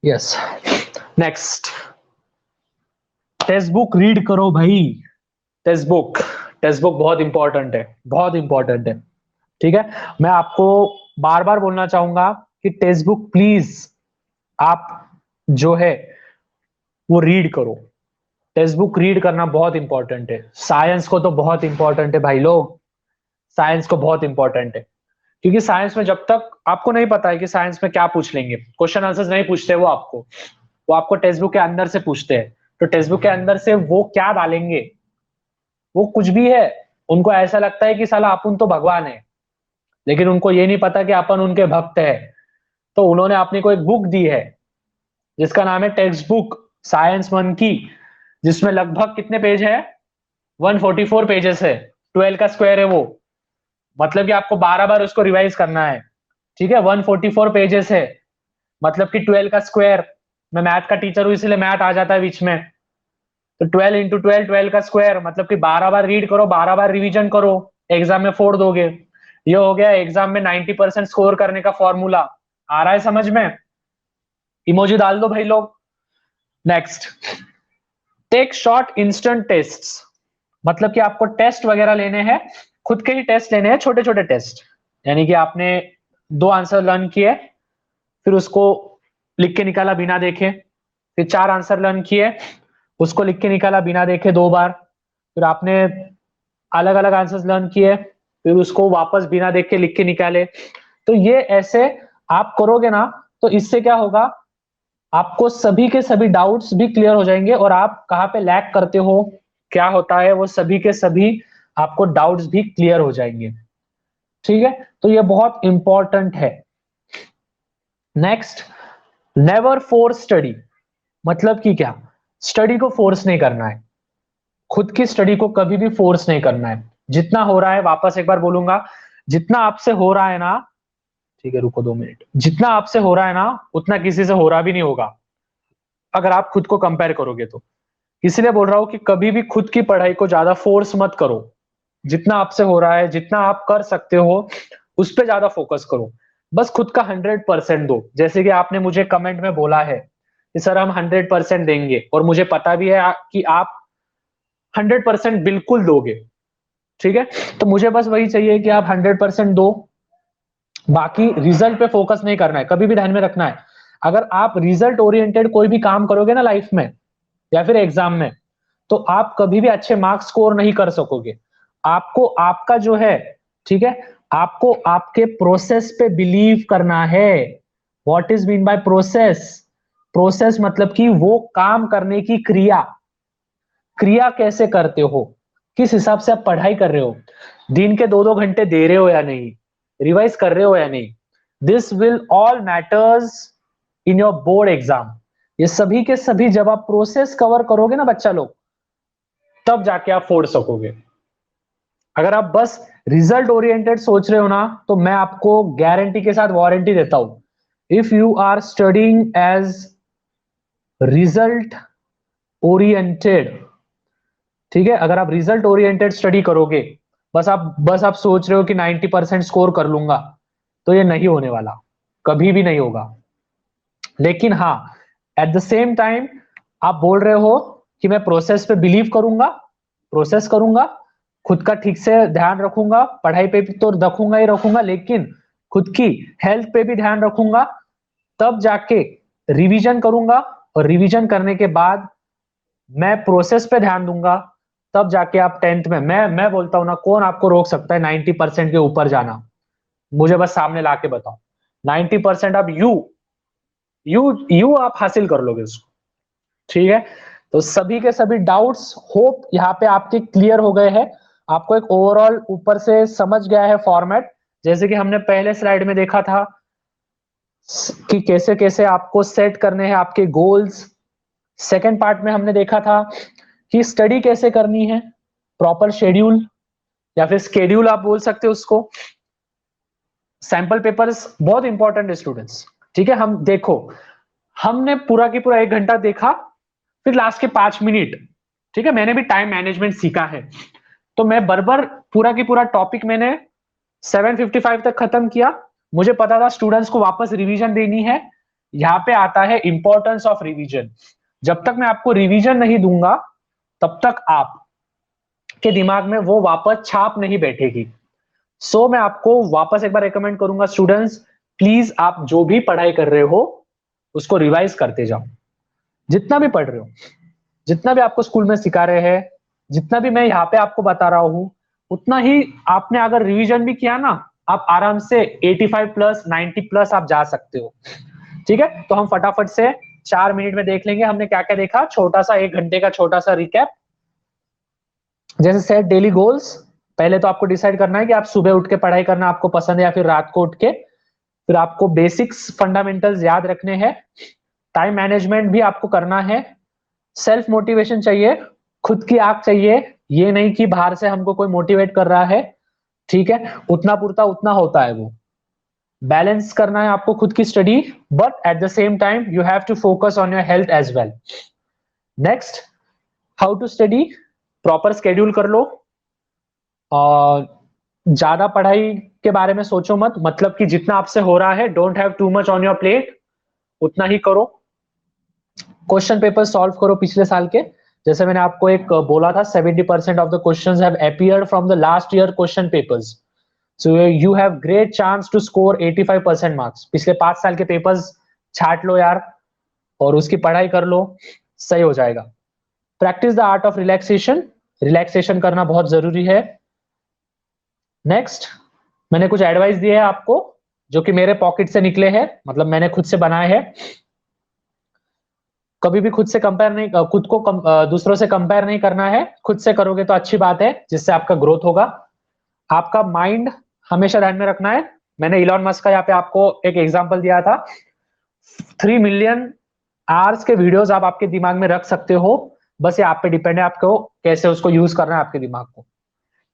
yes. Next, text book read करो भाई। टेक्स्ट बुक, टेक्स्ट बुक बहुत इंपॉर्टेंट है, बहुत इंपॉर्टेंट है। ठीक है, मैं आपको बार बार बोलना चाहूंगा कि टेक्स्ट बुक प्लीज आप जो है वो रीड करो। टेक्स्ट बुक रीड करना बहुत इंपॉर्टेंट है। साइंस को तो बहुत इंपॉर्टेंट है भाई लोग, साइंस को बहुत इंपॉर्टेंट है। क्योंकि साइंस में जब तक आपको नहीं पता है कि साइंस में क्या पूछ लेंगे, क्वेश्चन आंसर्स नहीं पूछते वो आपको टेक्स्ट बुक के अंदर से पूछते हैं। तो टेक्स्ट बुक के अंदर से वो क्या डालेंगे, वो कुछ भी है। उनको ऐसा लगता है कि साला अपन तो भगवान है, लेकिन उनको ये नहीं पता कि अपन उनके भक्त है। तो उन्होंने अपनी को एक बुक दी है जिसका नाम है टेक्स्ट बुक साइंस 1 की, जिसमें लगभग कितने पेज है, 144 पेजेस है। 12 का स्क्वायर है वो, मतलब कि आपको 12 बार उसको रिवाइज करना है। ठीक है, 144 पेजेस है, मतलब कि 12 का स्क्वायर। मैं मैथ का टीचर हूं इसलिए मैथ आ जाता है बीच में। तो 12 इंटू 12, 12 का स्क्वायर, मतलब कि 12 बार रीड करो, 12 बार रिवीजन करो, एग्जाम में फोड़ दोगे। ये हो गया एग्जाम में 90% स्कोर करने का फॉर्मूला। आ रहा है समझ में? इमोजी डाल दो भाई लोग। Next, take short instant test. मतलब कि आपको टेस्ट वगैरह लेने हैं, खुद के ही टेस्ट लेने हैं, छोटे छोटे टेस्ट। यानी कि आपने 2 आंसर लर्न किए, फिर उसको लिख के निकाला बिना देखे, फिर 4 आंसर लर्न किए, उसको लिख के निकाला बिना देखे 2 बार, फिर आपने अलग अलग आंसर्स लर्न किए, फिर उसको वापस बिना देख के लिख के निकाले। तो ये ऐसे आप करोगे ना, तो इससे क्या होगा, आपको सभी के सभी डाउट्स भी क्लियर हो जाएंगे, और आप कहाँ पे लैग करते हो, क्या होता है, वो सभी के सभी आपको डाउट्स भी क्लियर हो जाएंगे। ठीक है, तो ये बहुत इंपॉर्टेंट है। Next, never force study. मतलब कि क्या, स्टडी को फोर्स नहीं करना है, खुद की स्टडी को कभी भी फोर्स नहीं करना है। जितना हो रहा है, वापस एक बार बोलूंगा, जितना आपसे हो रहा है ना, ठीक है रुको 2 मिनट, जितना आपसे हो रहा है ना, उतना किसी से हो रहा भी नहीं होगा, अगर आप खुद को कंपेयर करोगे तो। इसीलिए बोल रहा हूं कि कभी भी खुद की पढ़ाई को ज्यादा फोर्स मत करो। जितना आपसे हो रहा है, जितना आप कर सकते हो, उस पर ज्यादा फोकस करो। बस खुद का 100% दो। जैसे कि आपने मुझे कमेंट में बोला है कि सर हम 100% देंगे, और मुझे पता भी है कि आप 100% बिल्कुल दोगे। ठीक है, तो मुझे बस वही चाहिए कि आप 100% दो। बाकी रिजल्ट पे फोकस नहीं करना है, कभी भी ध्यान में रखना है। अगर आप रिजल्ट ओरिएंटेड कोई भी काम करोगे ना लाइफ में या फिर एग्जाम में, तो आप कभी भी अच्छे मार्क्स स्कोर नहीं कर सकोगे। आपको आपका जो है, ठीक है, आपको आपके प्रोसेस पे बिलीव करना है। What is mean by process? Process मतलब कि वो काम करने की क्रिया। क्रिया कैसे करते हो, किस हिसाब से आप पढ़ाई कर रहे हो, दिन के 2-2 घंटे दे रहे हो या नहीं, रिवाइज कर रहे हो या नहीं, this will all matters in your board exam. ये सभी के सभी जब आप प्रोसेस कवर करोगे ना बच्चा लोग, तब जाके आप फोड़ सकोगे। अगर आप बस रिजल्ट ओरिएंटेड सोच रहे हो ना, तो मैं आपको गारंटी के साथ वारंटी देता हूं, if you are studying as result oriented, ठीक है, अगर आप रिजल्ट ओरिएंटेड स्टडी करोगे, बस आप सोच रहे हो कि 90% स्कोर कर लूंगा, तो ये नहीं होने वाला, कभी भी नहीं होगा। लेकिन हाँ, एट द सेम टाइम आप बोल रहे हो कि मैं प्रोसेस पे बिलीव करूंगा, प्रोसेस करूंगा, खुद का ठीक से ध्यान रखूंगा, पढ़ाई पे भी तो रखूंगा ही रखूंगा, लेकिन खुद की हेल्थ पे भी ध्यान रखूंगा, तब जाके रिवीजन करूंगा, और रिवीजन करने के बाद मैं प्रोसेस पे ध्यान दूंगा, तब जाके आप 10th में, मैं बोलता हूं ना, कौन आपको रोक सकता है 90% के ऊपर जाना? मुझे बस सामने ला के बताओ। 90% आप यू आप हासिल कर लोगे उसको। ठीक है, तो सभी के सभी डाउट्स होप यहाँ पे आपके क्लियर हो गए हैं। आपको एक ओवरऑल ऊपर से समझ गया है फॉर्मेट, जैसे कि हमने पहले स्लाइड में देखा था कि कैसे कैसे आपको सेट करने हैं आपके गोल्स। सेकेंड पार्ट में हमने देखा था कि स्टडी कैसे करनी है, प्रॉपर शेड्यूल या फिर स्केड्यूल आप बोल सकते हो उसको। सैंपल पेपर्स बहुत इंपॉर्टेंट है स्टूडेंट्स। ठीक है, हम देखो, हमने पूरा की पूरा 1 घंटा देखा, फिर लास्ट के 5 मिनट, ठीक है, मैंने भी टाइम मैनेजमेंट सीखा है, तो मैं बरबर पूरा की पूरा टॉपिक मैंने 7:55 तक खत्म किया। मुझे पता था स्टूडेंट्स को वापस रिवीजन देनी है। यहाँ पे आता है इंपॉर्टेंस ऑफ रिवीजन। जब तक मैं आपको रिवीजन नहीं दूंगा, तब तक आप के दिमाग में वो वापस छाप नहीं बैठेगी। सो मैं आपको वापस एक बार रिकमेंड करूंगा स्टूडेंट्स, प्लीज आप जो भी पढ़ाई कर रहे हो उसको रिवाइज करते जाओ। जितना भी पढ़ रहे हो, जितना भी आपको स्कूल में सिखा रहे हैं, जितना भी मैं यहाँ पे आपको बता रहा हूं, उतना ही आपने अगर रिवीजन भी किया ना, आप आराम से 85 प्लस 90 प्लस आप जा सकते हो। ठीक है, तो हम फटाफट से 4 मिनट में देख लेंगे हमने क्या क्या देखा, छोटा सा 1 घंटे का छोटा सा रिकैप। जैसे सेट डेली गोल्स, पहले तो आपको डिसाइड करना है कि आप सुबह उठ के पढ़ाई करना आपको पसंद है या फिर रात को उठ के। फिर आपको बेसिक्स फंडामेंटल्स याद रखने हैं, टाइम मैनेजमेंट भी आपको करना है, सेल्फ मोटिवेशन चाहिए, खुद की आग चाहिए, ये नहीं कि बाहर से हमको कोई मोटिवेट कर रहा है। ठीक है, उतना पुरता उतना होता है वो। बैलेंस करना है आपको खुद की study, but at the same time you have to focus on your health as well. Next, how to study, proper schedule कर लो, और ज्यादा पढ़ाई के बारे में सोचो मत, मतलब कि जितना आपसे हो रहा है, don't have too much on your plate, उतना ही करो। क्वेश्चन पेपर सॉल्व करो पिछले साल के, जैसे मैंने आपको एक बोला था 70% of the questions have appeared from the last year question papers, so you have great chance to score 85% marks. पिछले 5 साल के पेपर्स छाट लो यार, और उसकी पढ़ाई कर लो, सही हो जाएगा। Practice the art of relaxation, relaxation करना बहुत जरूरी है। नेक्स्ट, मैंने कुछ एडवाइस दिए है आपको जो कि मेरे पॉकेट से निकले हैं, मतलब मैंने खुद से बनाए हैं। कभी भी खुद से कंपेयर नहीं, खुद को दूसरों से कंपेयर नहीं करना है। खुद से करोगे तो अच्छी बात है, जिससे आपका ग्रोथ होगा। आपका माइंड हमेशा ध्यान में रखना है। मैंने इलॉन मस्क का यहाँ पे आपको एक एग्जांपल दिया था, 3 मिलियन आवर्स के वीडियोस आप आपके दिमाग में रख सकते हो, बस ये आप पे डिपेंड है आपको कैसे उसको यूज करना है आपके दिमाग को।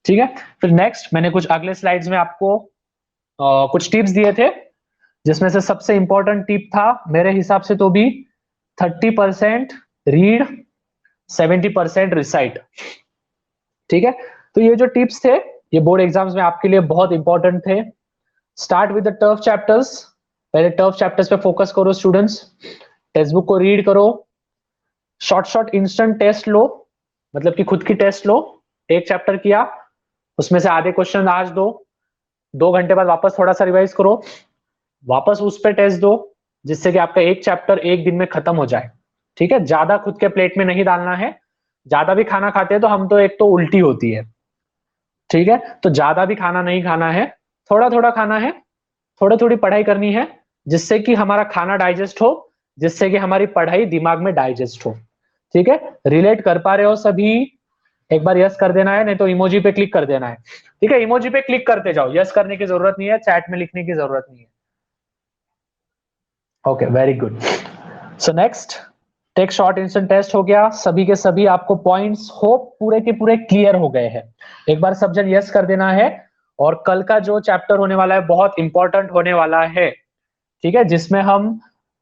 ठीक है, फिर नेक्स्ट, मैंने कुछ अगले स्लाइड्स में आपको कुछ टिप्स दिए थे, जिसमें से सबसे इंपॉर्टेंट टिप था मेरे हिसाब से तो भी 30% रीड, 70% रिसाइट। ठीक है, तो ये जो टिप्स थे ये बोर्ड एग्जाम्स में आपके लिए बहुत इंपॉर्टेंट थे। Start with the tough chapters, पहले टफ चैप्टर्स पे फोकस करो स्टूडेंट्स, टेक्स्ट बुक को रीड करो, शॉर्ट शॉर्ट इंस्टेंट टेस्ट लो, मतलब कि खुद की टेस्ट लो। एक चैप्टर किया, उसमें से आधे क्वेश्चन आज दो, 2 घंटे बाद वापस थोड़ा सा रिवाइज करो, वापस उस पर टेस्ट दो, जिससे कि आपका एक चैप्टर एक दिन में खत्म हो जाए। ठीक है, ज्यादा खुद के प्लेट में नहीं डालना है। ज्यादा भी खाना खाते हैं तो हम तो एक तो उल्टी होती है। ठीक है, तो ज्यादा भी खाना नहीं खाना है, थोड़ा थोड़ा खाना है, थोड़ी थोड़ी पढ़ाई करनी है, जिससे कि हमारा खाना डाइजेस्ट हो, जिससे कि हमारी पढ़ाई दिमाग में डाइजेस्ट हो। ठीक है, रिलेट कर पा रहे हो सभी? एक बार यस कर देना है, नहीं तो इमोजी पे क्लिक कर देना है। ठीक है, इमोजी पे क्लिक करते जाओ, यस करने की जरूरत नहीं है, चैट में लिखने की जरूरत नहीं है। Okay, very good. So next, take short instant test हो गया, सभी के सभी आपको पॉइंट्स होप पूरे के पूरे क्लियर हो गए हैं। एक बार सब जन यस कर देना है। और कल का जो चैप्टर होने वाला है बहुत इंपॉर्टेंट होने वाला है। ठीक है, जिसमें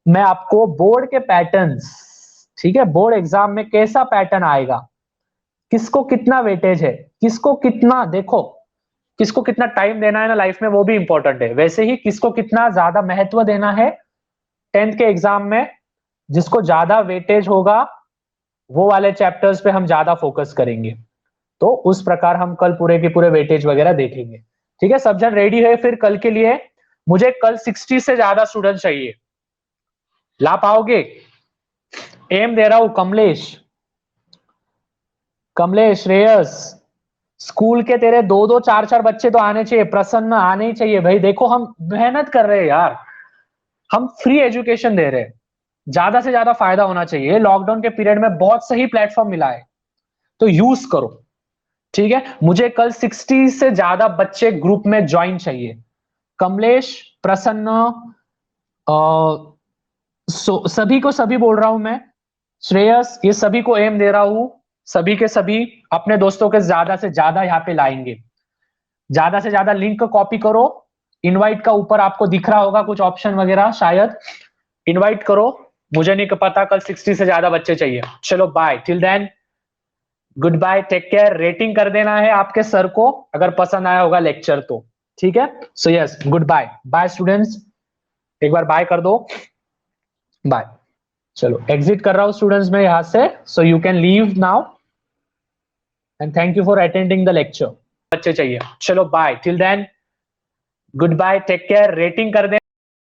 मैं आपको बोर्ड के पैटर्न्स, ठीक है, बोर्ड एग्जाम में कैसा पैटर्न आएगा, किसको कितना वेटेज है, किसको कितना, देखो किसको कितना टाइम देना है ना लाइफ में, वो भी इंपॉर्टेंट है। वैसे ही किसको कितना ज्यादा महत्व देना है 10th के एग्जाम में, जिसको ज्यादा वेटेज होगा वो वाले चैप्टर्स पे हम ज्यादा फोकस करेंगे। तो उस प्रकार हम कल पूरे के पूरे वेटेज वगैरह देखेंगे। ठीक है, सब जन रेडी है फिर कल के लिए? मुझे कल 60 से ज्यादा स्टूडेंट चाहिए, ला पाओगे? एम दे रहा हूं, कमलेश, कमलेश, श्रेयस, स्कूल के तेरे 2-2 4-4 बच्चे तो आने चाहिए, प्रसन्न आने ही चाहिए भाई। देखो हम मेहनत कर रहे हैं यार, हम फ्री एजुकेशन दे रहे हैं, ज्यादा से ज्यादा फायदा होना चाहिए। लॉकडाउन के पीरियड में बहुत सही प्लेटफॉर्म मिला है, तो यूज करो। ठीक है, मुझे कल 60 से ज्यादा बच्चे ग्रुप में ज्वाइन चाहिए। कमलेश, प्रसन्न, सभी को सभी बोल रहा हूं मैं, श्रेयस, ये सभी को एम दे रहा हूं, सभी के सभी अपने दोस्तों के ज्यादा से ज्यादा यहाँ पे लाएंगे। ज्यादा से ज्यादा लिंक कॉपी करो, इनवाइट का ऊपर आपको दिख रहा होगा कुछ ऑप्शन वगैरह, शायद इनवाइट करो। मुझे नहीं पता, कल 60 से ज्यादा बच्चे चाहिए। चलो bye, till then goodbye, take care. Rating कर देना है आपके सर को अगर पसंद आया होगा लेक्चर तो। ठीक है, so yes, goodbye, bye students, एक बार बाय कर दो, बाय। चलो एग्जिट कर रहा हूं स्टूडेंट्स मैं यहां से, so you can leave now and thank you for attending the lecture. बच्चे चाहिए, चलो bye, till then goodbye, take care. Rating कर दे